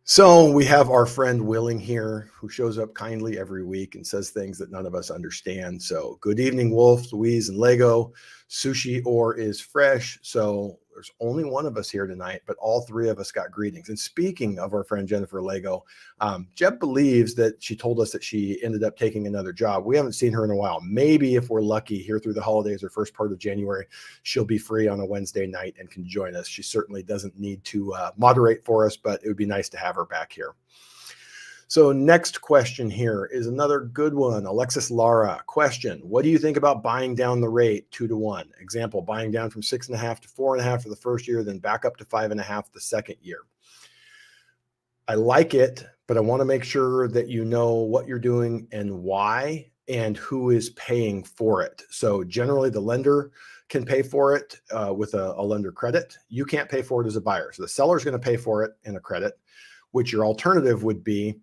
So we have our friend Willing here, who shows up kindly every week and says things that none of us understand. So good evening, Wolf, Louise, and Lego. Sushi ore is fresh. So there's only one of us here tonight, but all three of us got greetings. And speaking of our friend Jennifer Lego, Jeb believes that she told us that she ended up taking another job. We haven't seen her in a while. Maybe if we're lucky here through the holidays or first part of January, she'll be free on a Wednesday night and can join us. She certainly doesn't need to moderate for us, but it would be nice to have her back here. So next question here is another good one. Alexis Lara, question: what do you think about buying down the rate 2-to-1? Example, buying down from 6.5 to 4.5 for the first year, then back up to 5.5 the second year. I like it, but I want to make sure that you know what you're doing and why and who is paying for it. So generally the lender can pay for it with a lender credit. You can't pay for it as a buyer. So the seller is going to pay for it in a credit, which your alternative would be,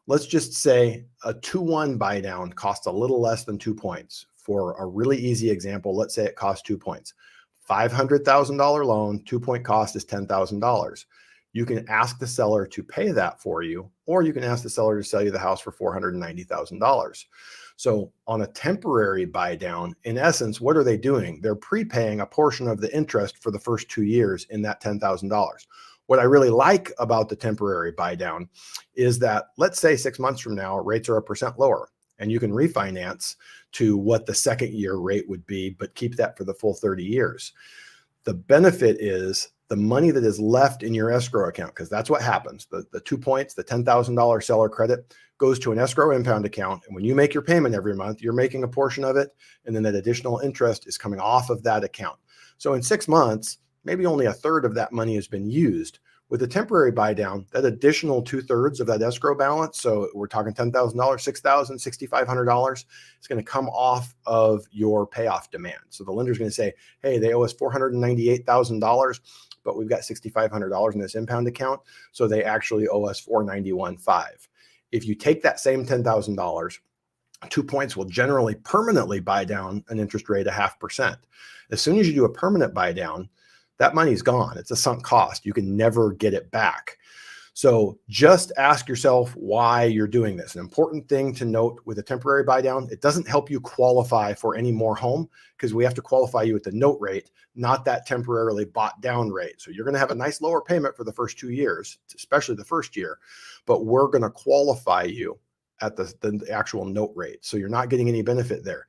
let's just say a 2-1 buy down costs a little less than 2 points. For a really easy example, let's say it costs 2 points. $500,000 loan, 2-point cost is $10,000. You can ask the seller to pay that for you, or you can ask the seller to sell you the house for $490,000. So on a temporary buy down, in essence, what are they doing? They're prepaying a portion of the interest for the first 2 years in that $10,000. What I really like about the temporary buy down is that, let's say 6 months from now, rates are 1% lower and you can refinance to what the second year rate would be, but keep that for the full 30 years. The benefit is the money that is left in your escrow account, because that's what happens. The 2 points, the $10,000 seller credit goes to an escrow impound account. And when you make your payment every month, you're making a portion of it. And then that additional interest is coming off of that account. So in 6 months, maybe only a third of that money has been used. With a temporary buy down, that additional 2/3 of that escrow balance, so we're talking $10,000, $6,000, $6,500, it's going to come off of your payoff demand. So the lender's going to say, hey, they owe us $498,000, but we've got $6,500 in this impound account, so they actually owe us $491,500. If you take that same $10,000, 2 points will generally permanently buy down an interest rate of 0.5%. As soon as you do a permanent buy down, that money's gone. It's a sunk cost. You can never get it back. So just ask yourself why you're doing this. An important thing to note with a temporary buy down, it doesn't help you qualify for any more home, because we have to qualify you at the note rate, not that temporarily bought down rate. So you're going to have a nice lower payment for the first 2 years, especially the first year, but we're going to qualify you at the actual note rate. So you're not getting any benefit there.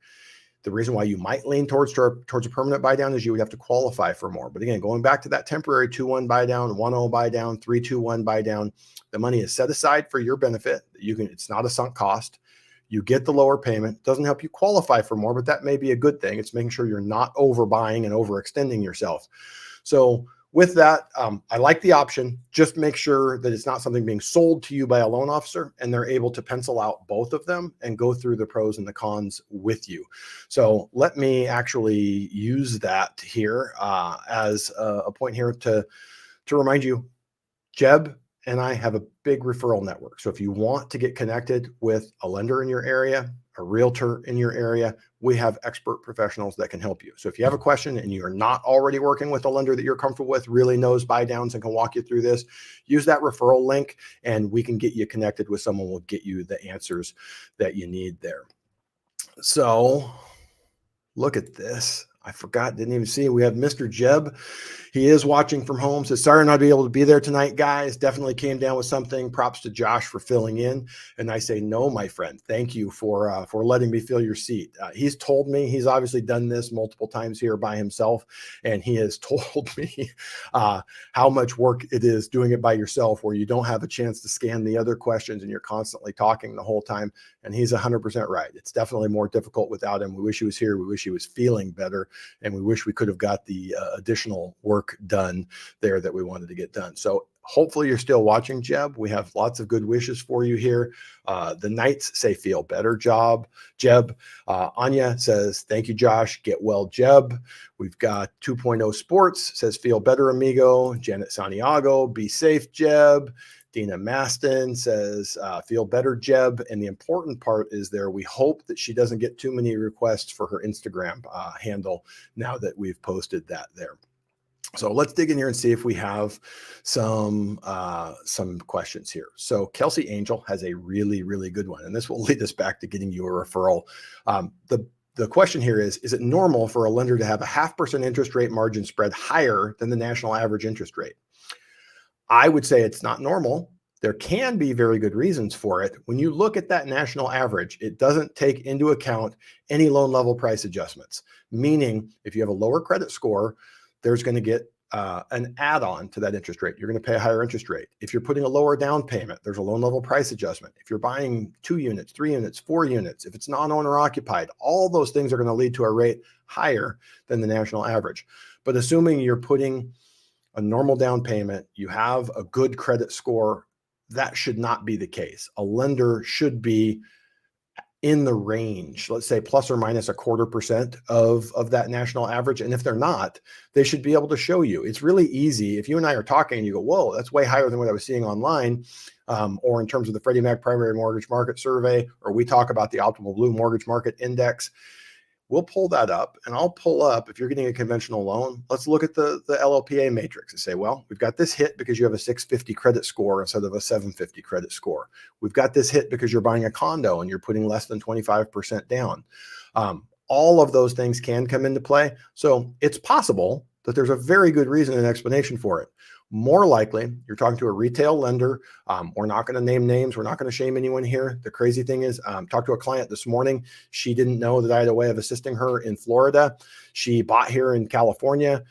The reason why you might lean towards a permanent buy down is you would have to qualify for more. But again, going back to that temporary 2-1 buy down, 1-0 buy down, 3-2-1 buy down, the money is set aside for your benefit. It's not a sunk cost. You get the lower payment. It doesn't help you qualify for more, but that may be a good thing. It's making sure you're not overbuying and overextending yourself. So with that, I like the option. Just make sure that it's not something being sold to you by a loan officer and they're able to pencil out both of them and go through the pros and the cons with you. So let me actually use that here as a point here to remind you, Jeb and I have a big referral network. So if you want to get connected with a lender in your area, a realtor in your area, we have expert professionals that can help you. So if you have a question and you're not already working with a lender that you're comfortable with, really knows buy downs and can walk you through this, use that referral link and we can get you connected with someone who will get you the answers that you need there. So look at this. I forgot, didn't even see. We have Mr. Jeb. He is watching from home. Says, sorry not to be able to be there tonight, guys. Definitely came down with something. Props to Josh for filling in. And I say, no, my friend, thank you for letting me fill your seat. He's told me, he's obviously done this multiple times here by himself. And he has told me how much work it is doing it by yourself, where you don't have a chance to scan the other questions and you're constantly talking the whole time. And he's 100% right. It's definitely more difficult without him. We wish he was here. We wish he was feeling better. And we wish we could have got the additional work done there that we wanted to get done. So hopefully you're still watching, Jeb. We have lots of good wishes for you here. The Knights say feel better, Jeb. Anya says, thank you, Josh. Get well, Jeb. We've got 2.0 Sports says feel better, amigo. Janet Santiago, be safe, Jeb. Dina Maston says, feel better, Jeb. And the important part is there, we hope that she doesn't get too many requests for her Instagram handle now that we've posted that there. So let's dig in here and see if we have some questions here. So Kelsey Angel has a really, really good one, and this will lead us back to getting you a referral. The question here is it normal for a lender to have a 0.5% interest rate margin spread higher than the national average interest rate? I would say it's not normal. There can be very good reasons for it. When you look at that national average, it doesn't take into account any loan level price adjustments, meaning if you have a lower credit score, there's going to get an add-on to that interest rate. You're going to pay a higher interest rate. If you're putting a lower down payment, there's a loan level price adjustment. If you're buying 2 units, 3 units, 4 units, if it's non-owner occupied, all those things are going to lead to a rate higher than the national average. But assuming you're putting a normal down payment, you have a good credit score, that should not be the case. A lender should be in the range, let's say plus or minus 0.25% of that national average. And if they're not, they should be able to show you. It's really easy. If you and I are talking and you go, whoa, that's way higher than what I was seeing online, or in terms of the Freddie Mac primary mortgage market survey, or we talk about the Optimal Blue mortgage market index, we'll pull that up, and I'll pull up, if you're getting a conventional loan, let's look at the LLPA matrix and say, well, we've got this hit because you have a 650 credit score instead of a 750 credit score. We've got this hit because you're buying a condo and you're putting less than 25% down. All of those things can come into play. So it's possible that there's a very good reason and explanation for it. More likely, you're talking to a retail lender. We're not going to name names. We're not going to shame anyone here. The crazy thing is, talked to a client this morning. She didn't know that I had a way of assisting her in Florida. She bought here in California,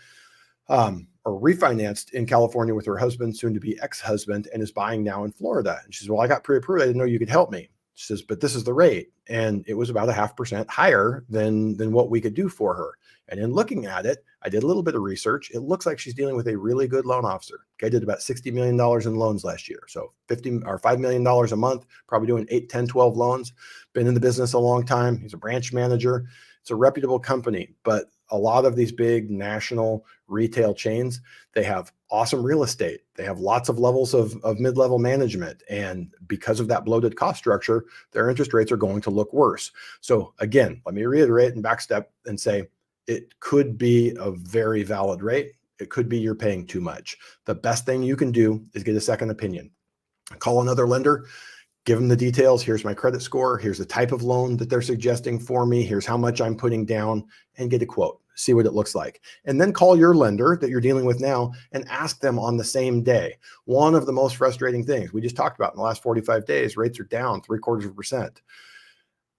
or refinanced in California with her husband, soon to be ex-husband, and is buying now in Florida. And she says, well, I got pre-approved. I didn't know you could help me. She says, but this is the rate. And it was about 0.5% higher than what we could do for her. And in looking at it, I did a little bit of research. It looks like she's dealing with a really good loan officer. Okay, did about $60 million in loans last year. So $5 million a month, probably doing 8, 10, 12 loans. Been in the business a long time. He's a branch manager. It's a reputable company, but a lot of these big national retail chains, they have awesome real estate. They have lots of levels of mid-level management. And because of that bloated cost structure, their interest rates are going to look worse. So again, let me reiterate and backstep and say, it could be a very valid rate. It could be you're paying too much. The best thing you can do is get a second opinion. Call another lender, give them the details. Here's my credit score. Here's the type of loan that they're suggesting for me. Here's how much I'm putting down, and get a quote. See what it looks like. And then call your lender that you're dealing with now and ask them on the same day. One of the most frustrating things we just talked about in the last 45 days, rates are down 0.75%.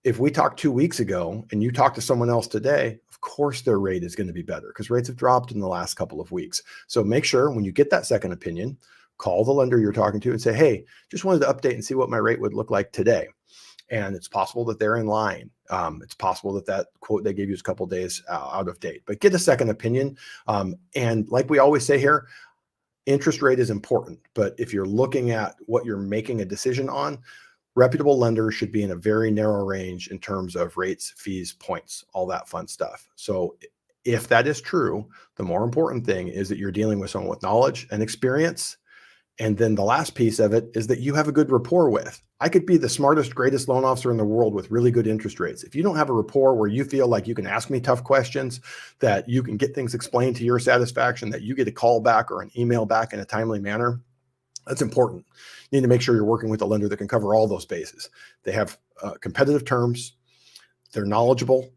If we talked 2 weeks ago and you talk to someone else today, of course their rate is going to be better because rates have dropped in the last couple of weeks. So make sure when you get that second opinion, call the lender you're talking to and say, hey, just wanted to update and see what my rate would look like today. And it's possible that they're in line. It's possible that that quote they gave you is a couple of days out of date, but get a second opinion. And like we always say here, interest rate is important, but if you're looking at what you're making a decision on, reputable lenders should be in a very narrow range in terms of rates, fees, points, all that fun stuff. So if that is true, the more important thing is that you're dealing with someone with knowledge and experience. And then the last piece of it is that you have a good rapport with. I could be the smartest, greatest loan officer in the world with really good interest rates. If you don't have a rapport where you feel like you can ask me tough questions, that you can get things explained to your satisfaction, that you get a call back or an email back in a timely manner, that's important. You need to make sure you're working with a lender that can cover all those bases. They have competitive terms, they're knowledgeable,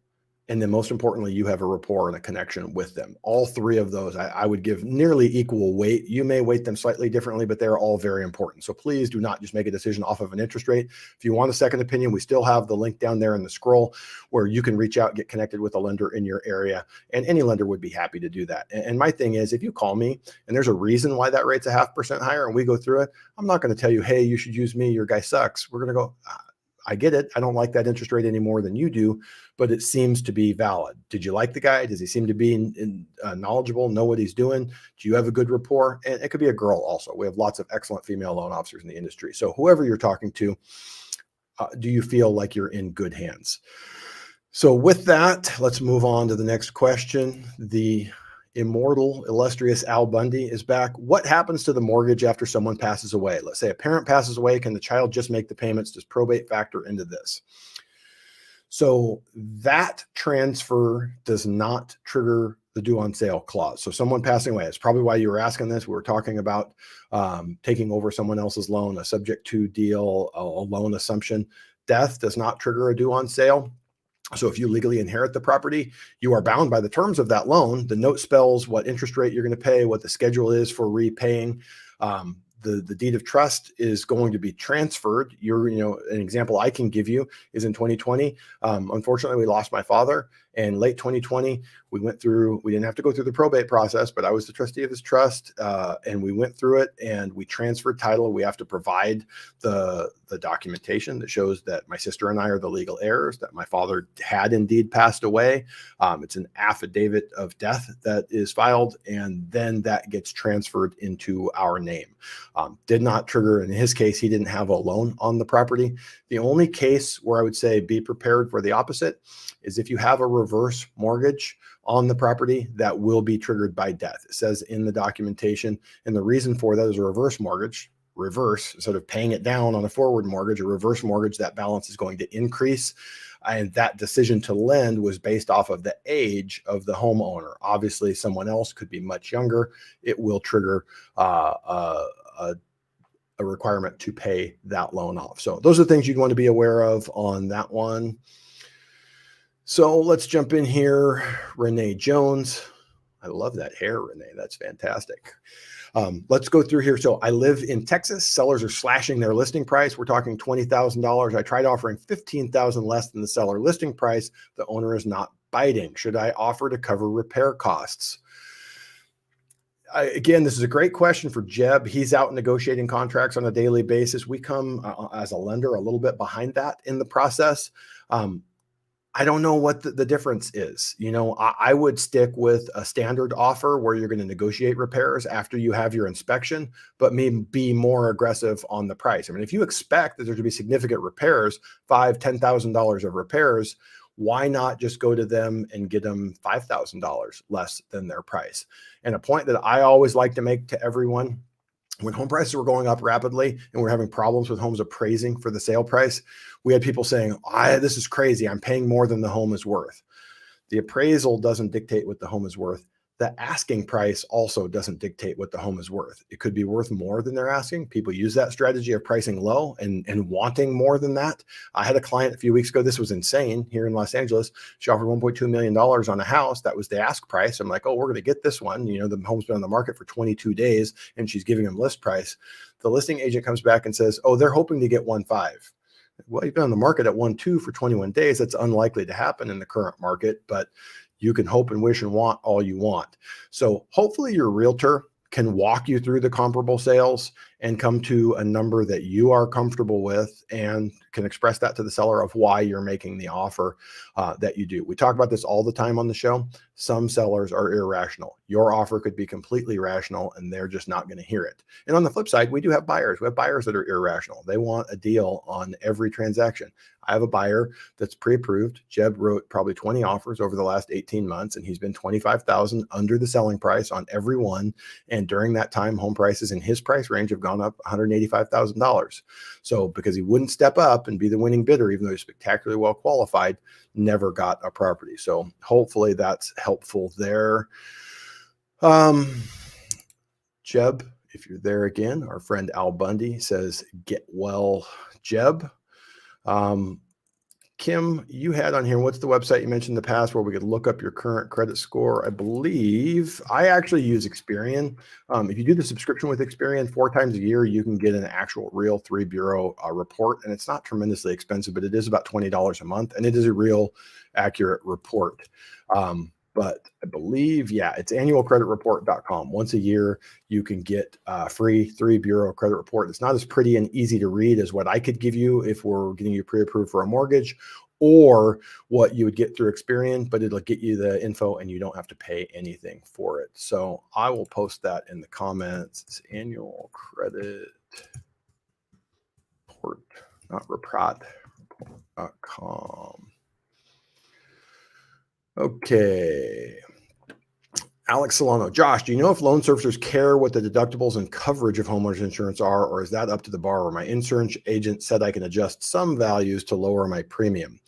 and then most importantly, you have a rapport and a connection with them. All three of those, I would give nearly equal weight. You may weight them slightly differently, but they're all very important. So please do not just make a decision off of an interest rate. If you want a second opinion, we still have the link down there in the scroll where you can reach out, get connected with a lender in your area, and any lender would be happy to do that. And my thing is, if you call me and there's a reason why that rate's 0.5% higher and we go through it, I'm not going to tell you, hey, you should use me, your guy sucks. We're going to go, I get it. I don't like that interest rate any more than you do, but it seems to be valid. Did you like the guy? Does he seem to be knowledgeable, know what he's doing? Do you have a good rapport? And it could be a girl also. We have lots of excellent female loan officers in the industry. So whoever you're talking to, do you feel like you're in good hands? So with that, let's move on to the next question. The immortal, illustrious Al Bundy is back. What happens to the mortgage after someone passes away? Let's say a parent passes away. Can the child just make the payments? Does probate factor into this? So that transfer does not trigger the due on sale clause. So someone passing away, it's probably why you were asking this. We were talking about taking over someone else's loan, a subject to deal, a loan assumption. Death does not trigger a due on sale. So if you legally inherit the property, you are bound by the terms of that loan. The note spells what interest rate you're going to pay, what the schedule is for repaying. The deed of trust is going to be transferred. An example I can give you is in 2020. Unfortunately, we lost my father in late 2020. We didn't have to go through the probate process, but I was the trustee of his trust, and we went through it and we transferred title. We have to provide the documentation that shows that my sister and I are the legal heirs, that my father had indeed passed away. It's an affidavit of death that is filed, and then that gets transferred into our name. Did not trigger, in his case, he didn't have a loan on the property. The only case where I would say be prepared for the opposite is if you have a reverse mortgage on the property that will be triggered by death. It says in the documentation, and the reason for that is a reverse mortgage. Reverse, instead of paying it down on a forward mortgage, a reverse mortgage, that balance is going to increase. And that decision to lend was based off of the age of the homeowner. Obviously, someone else could be much younger. It will trigger a requirement to pay that loan off. So those are things you'd want to be aware of on that one. So let's jump in here. Renee Jones. I love that hair, Renee. That's fantastic. Let's go through here. So I live in Texas. Sellers are slashing their listing price. We're talking $20,000. I tried offering $15,000 less than the seller listing price. The owner is not biting. Should I offer to cover repair costs? Again, this is a great question for Jeb. He's out negotiating contracts on a daily basis. We come as a lender a little bit behind that in the process. I don't know what the difference is. I would stick with a standard offer where you're going to negotiate repairs after you have your inspection, but maybe be more aggressive on the price. I mean, if you expect that there's going to be significant repairs, $5,000, $10,000 of repairs, why not just go to them and get them $5,000 less than their price? And a point that I always like to make to everyone, when home prices were going up rapidly and we're having problems with homes appraising for the sale price, we had people saying, this is crazy. I'm paying more than the home is worth. The appraisal doesn't dictate what the home is worth. The asking price also doesn't dictate what the home is worth. It could be worth more than they're asking. People use that strategy of pricing low and wanting more than that. I had a client a few weeks ago. This was insane here in Los Angeles. She offered $1.2 million on a house. That was the ask price. I'm like, oh, we're going to get this one. The home's been on the market for 22 days and she's giving them list price. The listing agent comes back and says, oh, they're hoping to get 1.5. Well, you've been on the market at 1.2 for 21 days. That's unlikely to happen in the current market, but you can hope and wish and want all you want. So hopefully your realtor can walk you through the comparable sales and come to a number that you are comfortable with and can express that to the seller of why you're making the offer that you do. We talk about this all the time on the show. Some sellers are irrational. Your offer could be completely rational and they're just not going to hear it. And on the flip side, we do have buyers. We have buyers that are irrational. They want a deal on every transaction. I have a buyer that's pre-approved. Jeb wrote probably 20 offers over the last 18 months, and he's been $25,000 under the selling price on every one. And during that time, home prices in his price range have gone up $185,000. So because he wouldn't step up and be the winning bidder, even though he's spectacularly well qualified, never got a property. So hopefully that's helpful there. Jeb, if you're there again, our friend Al Bundy says, get well, Jeb. Kim, you had on here, what's the website you mentioned in the past where we could look up your current credit score? I believe I actually use Experian. If you do the subscription with Experian 4 times a year, you can get an actual real 3-bureau report. And it's not tremendously expensive, but it is about $20 a month. And it is a real accurate report. But I believe, it's annualcreditreport.com. Once a year, you can get a free 3-bureau credit report. It's not as pretty and easy to read as what I could give you if we're getting you pre-approved for a mortgage or what you would get through Experian, but it'll get you the info and you don't have to pay anything for it. So I will post that in the comments. It's annual credit report, not report.com. Okay. Alex Solano, Josh, do you know if loan servicers care what the deductibles and coverage of homeowners insurance are, or is that up to the borrower? My insurance agent said I can adjust some values to lower my premium.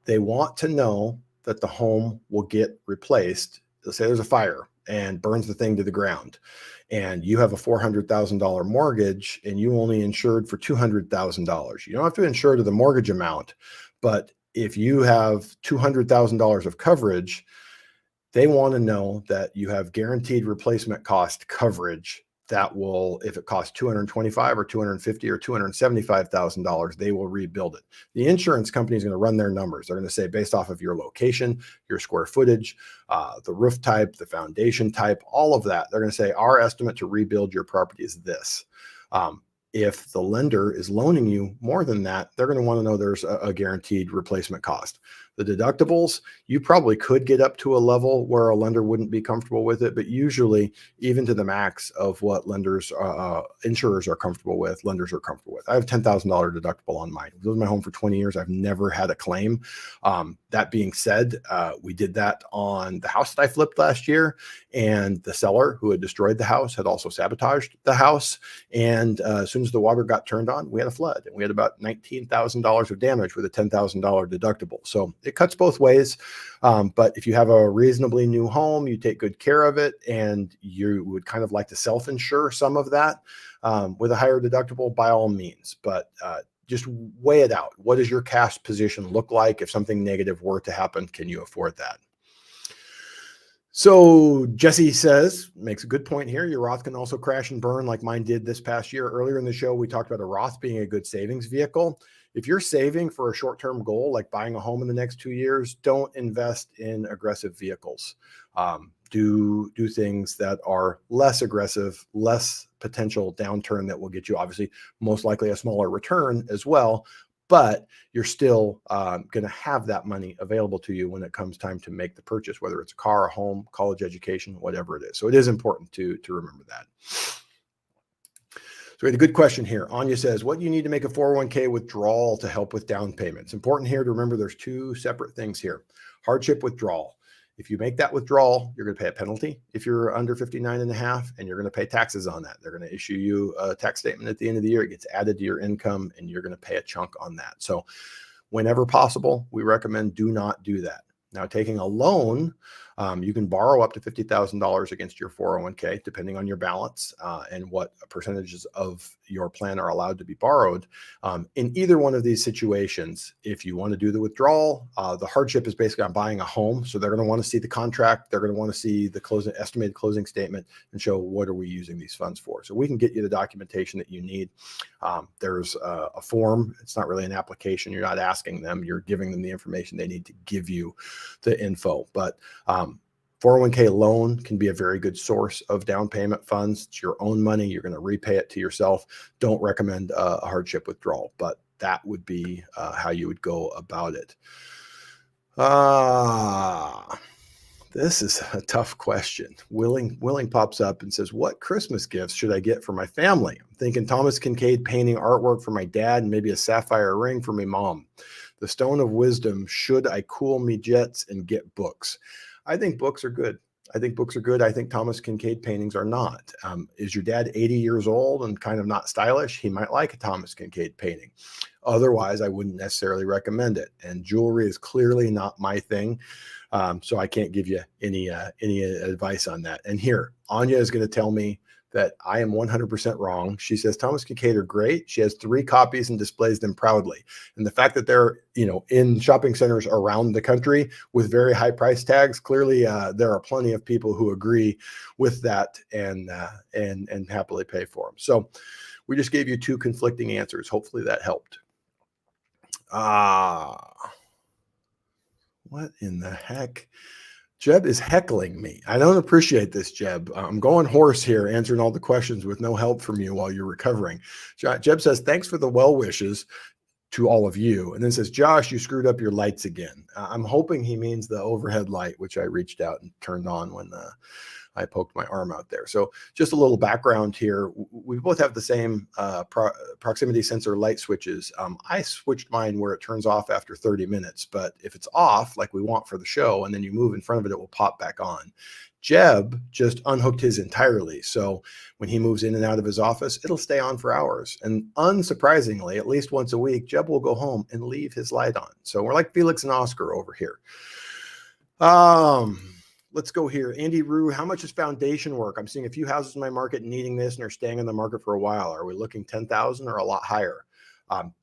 They want to know that the home will get replaced. Let's say there's a fire and burns the thing to the ground, and you have a $400,000 mortgage and you only insured for $200,000. You don't have to insure to the mortgage amount, but if you have $200,000 of coverage, they want to know that you have guaranteed replacement cost coverage that will, if it costs $225,000 or $250,000 or $275,000, they will rebuild it. The insurance company is going to run their numbers. They're going to say, based off of your location, your square footage, the roof type, the foundation type, all of that. They're going to say, our estimate to rebuild your property is this. If the lender is loaning you more than that, they're going to want to know there's a guaranteed replacement cost. The deductibles, you probably could get up to a level where a lender wouldn't be comfortable with it, but usually even to the max of what lenders, insurers are comfortable with, lenders are comfortable with. I have $10,000 deductible on mine. I've lived in my home for 20 years. I've never had a claim. That being said, we did that on the house that I flipped last year, and the seller who had destroyed the house had also sabotaged the house. And as soon as the water got turned on, we had a flood, and we had about $19,000 of damage with a $10,000 deductible. So it cuts both ways. But if you have a reasonably new home, you take good care of it, and you would kind of like to self-insure some of that with a higher deductible, by all means. But just weigh it out. What does your cash position look like? If something negative were to happen, can you afford that? So Jesse says, makes a good point here. Your Roth can also crash and burn like mine did this past year. Earlier in the show, we talked about a Roth being a good savings vehicle. If you're saving for a short-term goal, like buying a home in the next 2 years, don't invest in aggressive vehicles. Do things that are less aggressive, less potential downturn that will get you obviously most likely a smaller return as well. But you're still going to have that money available to you when it comes time to make the purchase, whether it's a car, a home, college education, whatever it is. So it is important to remember that. So we had a good question here. Anya says, what do you need to make a 401k withdrawal to help with down payment? It's important here to remember there's two separate things here. Hardship withdrawal. If you make that withdrawal, you're going to pay a penalty if you're under 59 and a half, and you're going to pay taxes on that. They're going to issue you a tax statement at the end of the year. It gets added to your income, and you're going to pay a chunk on that. So whenever possible, we recommend do not do that. Now, taking a loan, you can borrow up to $50,000 against your 401k, depending on your balance and what percentages of your plan are allowed to be borrowed. In either one of these situations, if you want to do the withdrawal, the hardship is basically on buying a home. So they're going to want to see the contract. They're going to want to see the estimated closing statement and show what are we using these funds for. So we can get you the documentation that you need. There's a form. It's not really an application. You're not asking them. You're giving them the information they need to give you the info. But 401k loan can be a very good source of down payment funds. It's your own money. You're going to repay it to yourself. Don't recommend a hardship withdrawal, but that would be how you would go about it. This is a tough question. Willing pops up and says, what Christmas gifts should I get for my family? I'm thinking Thomas Kincaid painting artwork for my dad and maybe a sapphire ring for my mom. The Stone of Wisdom, should I cool me jets and get books? I think books are good. I think Thomas Kincaid paintings are not. Is your dad 80 years old and kind of not stylish? He might like a Thomas Kincaid painting. Otherwise, I wouldn't necessarily recommend it. And jewelry is clearly not my thing. So I can't give you any advice on that. And here, Anya is going to tell me that I am 100% wrong. She says Thomas Kincaid are great. She has 3 copies and displays them proudly. And the fact that they're, in shopping centers around the country with very high price tags, clearly there are plenty of people who agree with that and happily pay for them. So we just gave you 2 conflicting answers. Hopefully that helped. What in the heck? Jeb is heckling me. I don't appreciate this, Jeb. I'm going hoarse here, answering all the questions with no help from you while you're recovering. Jeb says, thanks for the well wishes to all of you. And then says, Josh, you screwed up your lights again. I'm hoping he means the overhead light, which I reached out and turned on when I poked my arm out there. So just a little background here. We both have the same proximity sensor light switches. I switched mine where it turns off after 30 minutes, but if it's off, like we want for the show, and then you move in front of it, it will pop back on. Jeb just unhooked his entirely. So when he moves in and out of his office, it'll stay on for hours. And unsurprisingly, at least once a week, Jeb will go home and leave his light on. So we're like Felix and Oscar over here. Let's go here. Andy Rue, how much is foundation work? I'm seeing a few houses in my market needing this and are staying in the market for a while. Are we looking 10,000 or a lot higher?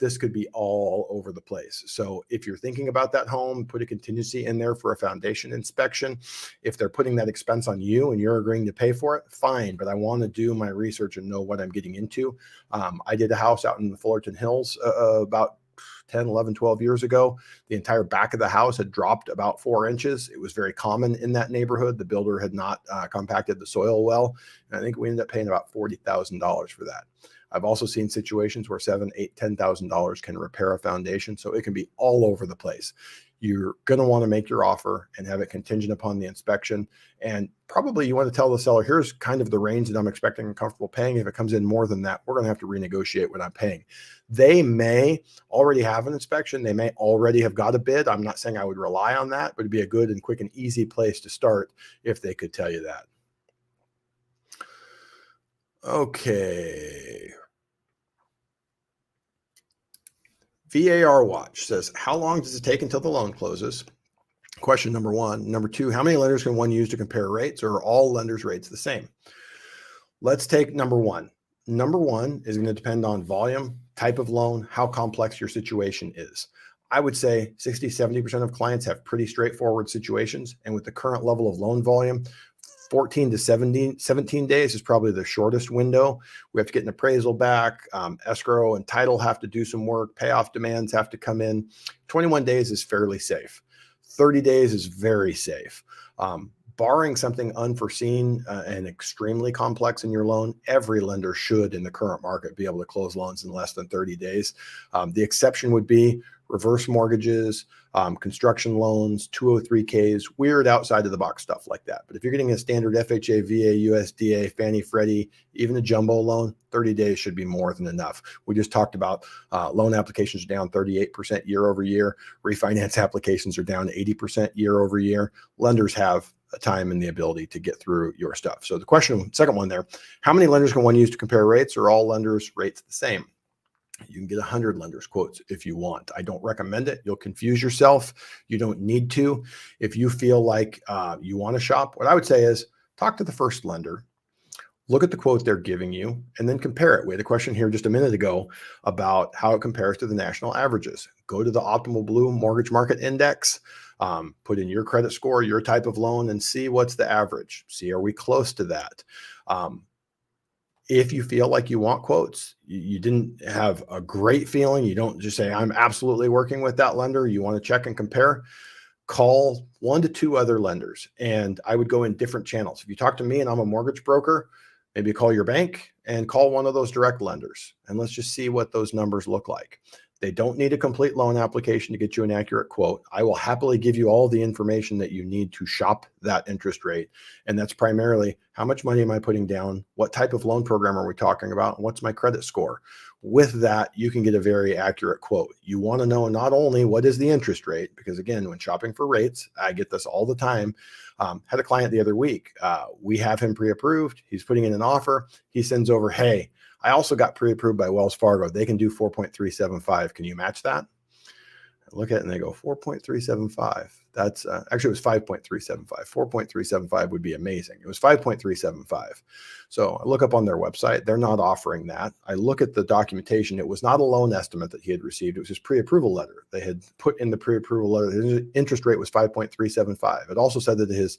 This could be all over the place. So if you're thinking about that home, put a contingency in there for a foundation inspection. If they're putting that expense on you and you're agreeing to pay for it, fine. But I want to do my research and know what I'm getting into. I did a house out in the Fullerton Hills about 10, 11, 12 years ago. The entire back of the house had dropped about 4 inches. It was very common in that neighborhood. The builder had not compacted the soil well. And I think we ended up paying about $40,000 for that. I've also seen situations where $7,000, $8,000, $10,000 can repair a foundation. So it can be all over the place. You're going to want to make your offer and have it contingent upon the inspection. And probably you want to tell the seller, here's kind of the range that I'm expecting and comfortable paying. If it comes in more than that, we're going to have to renegotiate what I'm paying. They may already have an inspection. They may already have got a bid. I'm not saying I would rely on that, but it'd be a good and quick and easy place to start if they could tell you that. Okay. VAR Watch says, how long does it take until the loan closes? Question number 1. Number 2, how many lenders can one use to compare rates, or are all lenders' rates the same? Let's take number 1. Number 1 is going to depend on volume, type of loan, how complex your situation is. I would say 60-70% of clients have pretty straightforward situations. And with the current level of loan volume, 14 to 17 days is probably the shortest window. We have to get an appraisal back. Escrow and title have to do some work. Payoff demands have to come in. 21 days is fairly safe. 30 days is very safe. Barring something unforeseen and extremely complex in your loan, every lender should in the current market be able to close loans in less than 30 days. The exception would be reverse mortgages, construction loans, 203Ks, weird outside of the box stuff like that. But if you're getting a standard FHA, VA, USDA, Fannie, Freddie, even a jumbo loan, 30 days should be more than enough. We just talked about loan applications are down 38% year over year. Refinance applications are down 80% year over year. Lenders have a time and the ability to get through your stuff. So the question, second one there, how many lenders can one use to compare rates? Are all lenders rates the same? You can get 100 lenders quotes if you want. I don't recommend it. You'll confuse yourself. You don't need to. If you feel like you want to shop, what I would say is talk to the first lender, look at the quote they're giving you, and then compare it. We had a question here just a minute ago about how it compares to the national averages. Go to the Optimal Blue Mortgage Market Index, put in your credit score, your type of loan, and see what's the average. See, are we close to that? If you feel like you want quotes, you didn't have a great feeling, you don't just say, I'm absolutely working with that lender, you want to check and compare, call 1 to 2 other lenders. And I would go in different channels. If you talk to me and I'm a mortgage broker, maybe call your bank and call one of those direct lenders. And let's just see what those numbers look like. They don't need a complete loan application to get you an accurate quote. I will happily give you all the information that you need to shop that interest rate. And that's primarily how much money am I putting down? What type of loan program are we talking about? And what's my credit score? With that, you can get a very accurate quote. You want to know not only what is the interest rate, because again, when shopping for rates, I get this all the time. Had a client the other week. We have him pre-approved. He's putting in an offer. He sends over, hey, I also got pre-approved by Wells Fargo. They can do 4.375. Can you match that? I look at it and they go 4.375. That's actually it was 5.375. 4.375 would be amazing. It was 5.375. So I look up on their website. They're not offering that. I look at the documentation. It was not a loan estimate that he had received. It was his pre-approval letter. They had put in the pre-approval letter. His interest rate was 5.375. It also said that his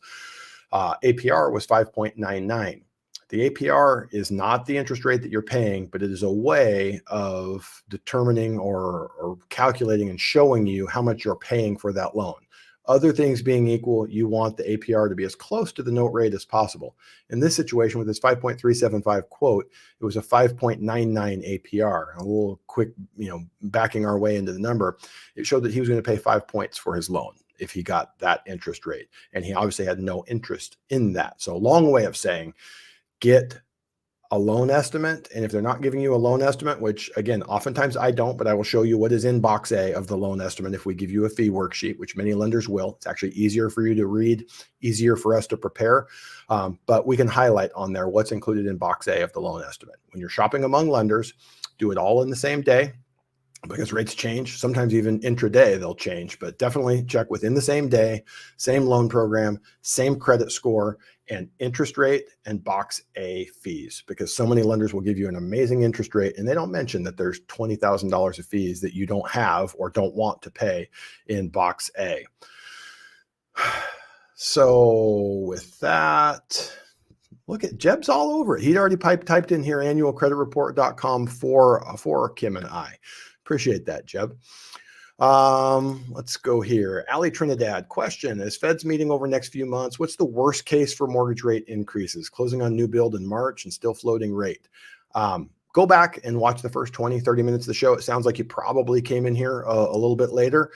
APR was 5.99. The APR is not the interest rate that you're paying, but it is a way of determining or calculating and showing you how much you're paying for that loan. Other things being equal, you want the APR to be as close to the note rate as possible. In this situation with this 5.375 quote, it was a 5.99 APR. A little quick, backing our way into the number, it showed that he was going to pay 5 points for his loan if he got that interest rate. And he obviously had no interest in that. So a long way of saying, get a loan estimate. And if they're not giving you a loan estimate, which again, oftentimes I don't, but I will show you what is in box A of the loan estimate. If we give you a fee worksheet, which many lenders will, it's actually easier for you to read, easier for us to prepare. But we can highlight on there what's included in box A of the loan estimate. When you're shopping among lenders, do it all in the same day, because rates change. Sometimes even intraday they'll change, but definitely check within the same day, same loan program, same credit score, and interest rate and box A fees, because so many lenders will give you an amazing interest rate and they don't mention that there's $20,000 of fees that you don't have or don't want to pay in box A. So with that, look at Jeb's all over it. He'd already typed in here annualcreditreport.com for Kim and I. Appreciate that, Jeb. Let's go here. Ali Trinidad, question, as Fed's meeting over next few months, what's the worst case for mortgage rate increases? Closing on new build in March and still floating rate. Go back and watch the first 20, 30 minutes of the show. It sounds like you probably came in here a little bit later.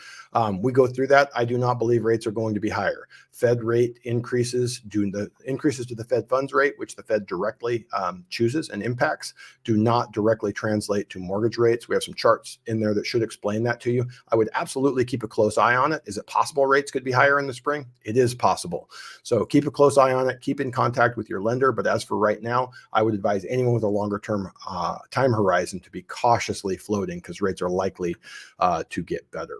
We go through that. I do not believe rates are going to be higher. Fed rate increases, the increases to the Fed funds rate, which the Fed directly chooses and impacts, do not directly translate to mortgage rates. We have some charts in there that should explain that to you. I would absolutely keep a close eye on it. Is it possible rates could be higher in the spring? It is possible. So keep a close eye on it. Keep in contact with your lender. But as for right now, I would advise anyone with a longer term time horizon to be cautiously floating, because rates are likely to get better.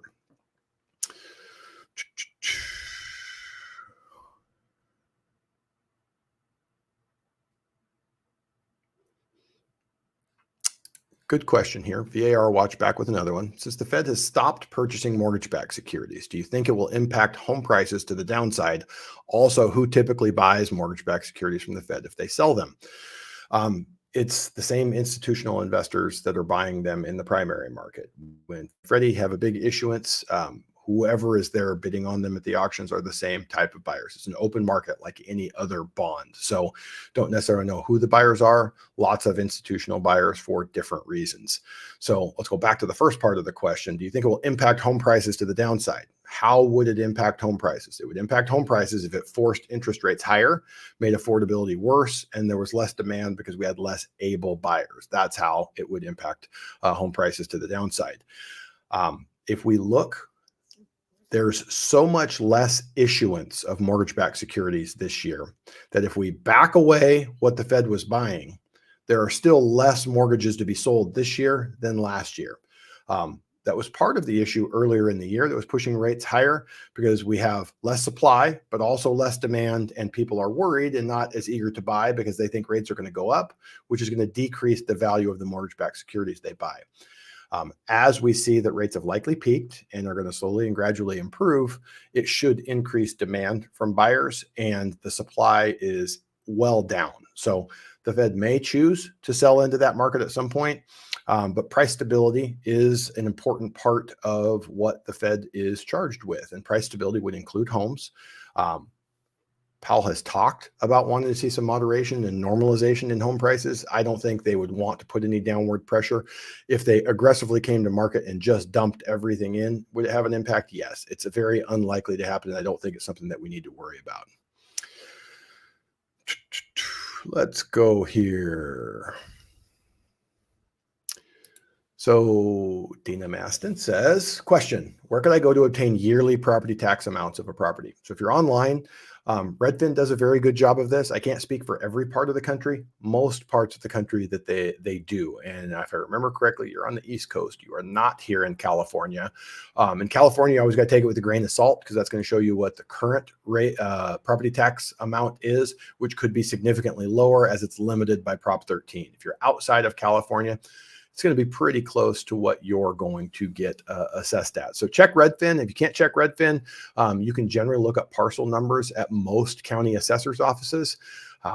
Good question here. VAR Watch back with another one. Since the Fed has stopped purchasing mortgage-backed securities, do you think it will impact home prices to the downside? Also, who typically buys mortgage-backed securities from the Fed if they sell them? It's the same institutional investors that are buying them in the primary market. When Freddie have a big issuance, whoever is there bidding on them at the auctions are the same type of buyers. It's an open market like any other bond. So don't necessarily know who the buyers are. Lots of institutional buyers for different reasons. So let's go back to the first part of the question. Do you think it will impact home prices to the downside? How would it impact home prices? It would impact home prices if it forced interest rates higher, made affordability worse, and there was less demand because we had less able buyers. That's how it would impact home prices to the downside. If we look, there's so much less issuance of mortgage-backed securities this year that if we back away what the Fed was buying, there are still less mortgages to be sold this year than last year. That was part of the issue earlier in the year that was pushing rates higher because we have less supply, but also less demand, and people are worried and not as eager to buy because they think rates are going to go up, which is going to decrease the value of the mortgage-backed securities they buy. As we see that rates have likely peaked and are going to slowly and gradually improve, it should increase demand from buyers, and the supply is well down. So the Fed may choose to sell into that market at some point, but price stability is an important part of what the Fed is charged with, and price stability would include homes. Powell has talked about wanting to see some moderation and normalization in home prices. I don't think they would want to put any downward pressure. If they aggressively came to market and just dumped everything in, would it have an impact? Yes. It's very unlikely to happen, and I don't think it's something that we need to worry about. Let's go here. So Dina Maston says, question, where can I go to obtain yearly property tax amounts of a property? So if you're online, Redfin does a very good job of this. I can't speak for every part of the country. Most parts of the country that they do. And if I remember correctly, you're on the East Coast. You are not here in California. In California, you always got to take it with a grain of salt because that's going to show you what the current rate property tax amount is, which could be significantly lower as it's limited by Prop 13. If you're outside of California, it's going to be pretty close to what you're going to get assessed at. So check Redfin. If you can't check Redfin, you can generally look up parcel numbers at most county assessors' offices.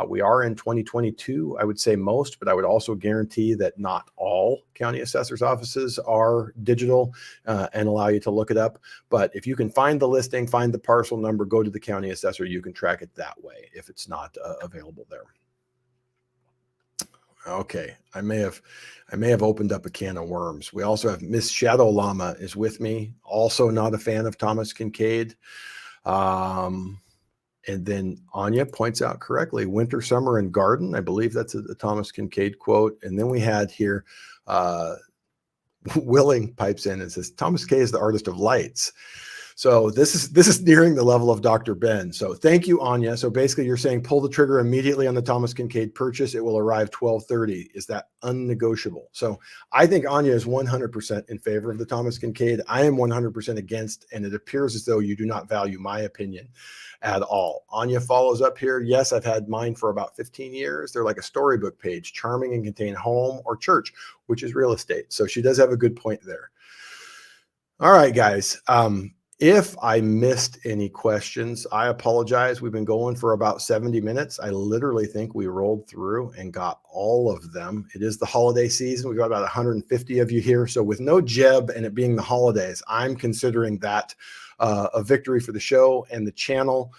We are in 2022, I would say most, but I would also guarantee that not all county assessors' offices are digital and allow you to look it up. But if you can find the listing, find the parcel number, go to the county assessor, you can track it that way if it's not available there. Okay, I may have opened up a can of worms. We also have Miss Shadow Llama is with me, also not a fan of Thomas Kincaid. And then Anya points out correctly, winter, summer, and garden. I believe that's a Thomas Kincaid quote. And then we had here, Willing pipes in and says, Thomas K is the artist of lights. So this is nearing the level of Dr. Ben. So thank you, Anya. So basically you're saying pull the trigger immediately on the Thomas Kincaid purchase. It will arrive 12:30. Is that unnegotiable? So I think Anya is 100% in favor of the Thomas Kincaid. I am 100% against, and it appears as though you do not value my opinion at all. Anya follows up here. Yes, I've had mine for about 15 years. They're like a storybook page, charming and contain home or church, which is real estate. So she does have a good point there. All right, guys. If I missed any questions, I apologize. We've been going for about 70 minutes. I literally think we rolled through and got all of them. It is the holiday season. We've got about 150 of you here. So with no Jeb and it being the holidays, I'm considering that a victory for the show and the channel.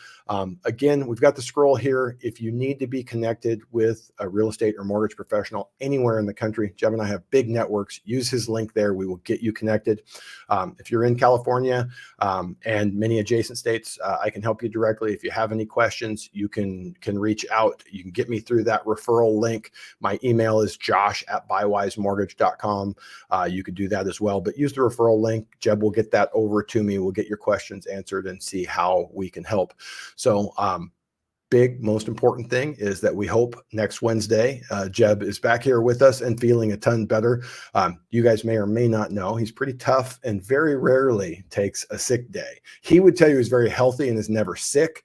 Again, we've got the scroll here. If you need to be connected with a real estate or mortgage professional anywhere in the country, Jeb and I have big networks. Use his link there. We will get you connected. If you're in California and many adjacent states, I can help you directly. If you have any questions, you can reach out. You can get me through that referral link. My email is josh@bywisemortgage.com. You could do that as well, but use the referral link. Jeb will get that over to me. We'll get your questions answered and see how we can help. So big, most important thing is that we hope next Wednesday, Jeb is back here with us and feeling a ton better. You guys may or may not know he's pretty tough and very rarely takes a sick day. He would tell you he's very healthy and is never sick.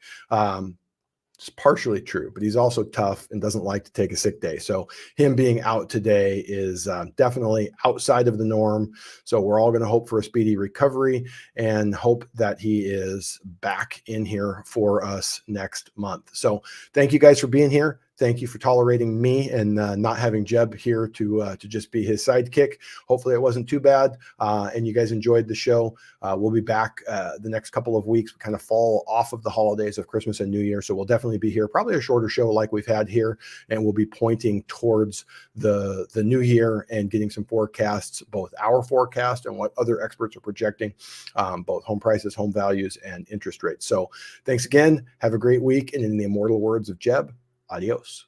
It's partially true, but he's also tough and doesn't like to take a sick day. So him being out today is definitely outside of the norm. So we're all going to hope for a speedy recovery and hope that he is back in here for us next month. So thank you guys for being here. Thank you for tolerating me and not having Jeb here to just be his sidekick. Hopefully it wasn't too bad and you guys enjoyed the show. We'll be back the next couple of weeks. We kind of fall off of the holidays of Christmas and New Year. So we'll definitely be here, probably a shorter show like we've had here. And we'll be pointing towards the new year and getting some forecasts, both our forecast and what other experts are projecting, both home prices, home values, and interest rates. So thanks again. Have a great week. And in the immortal words of Jeb, adios.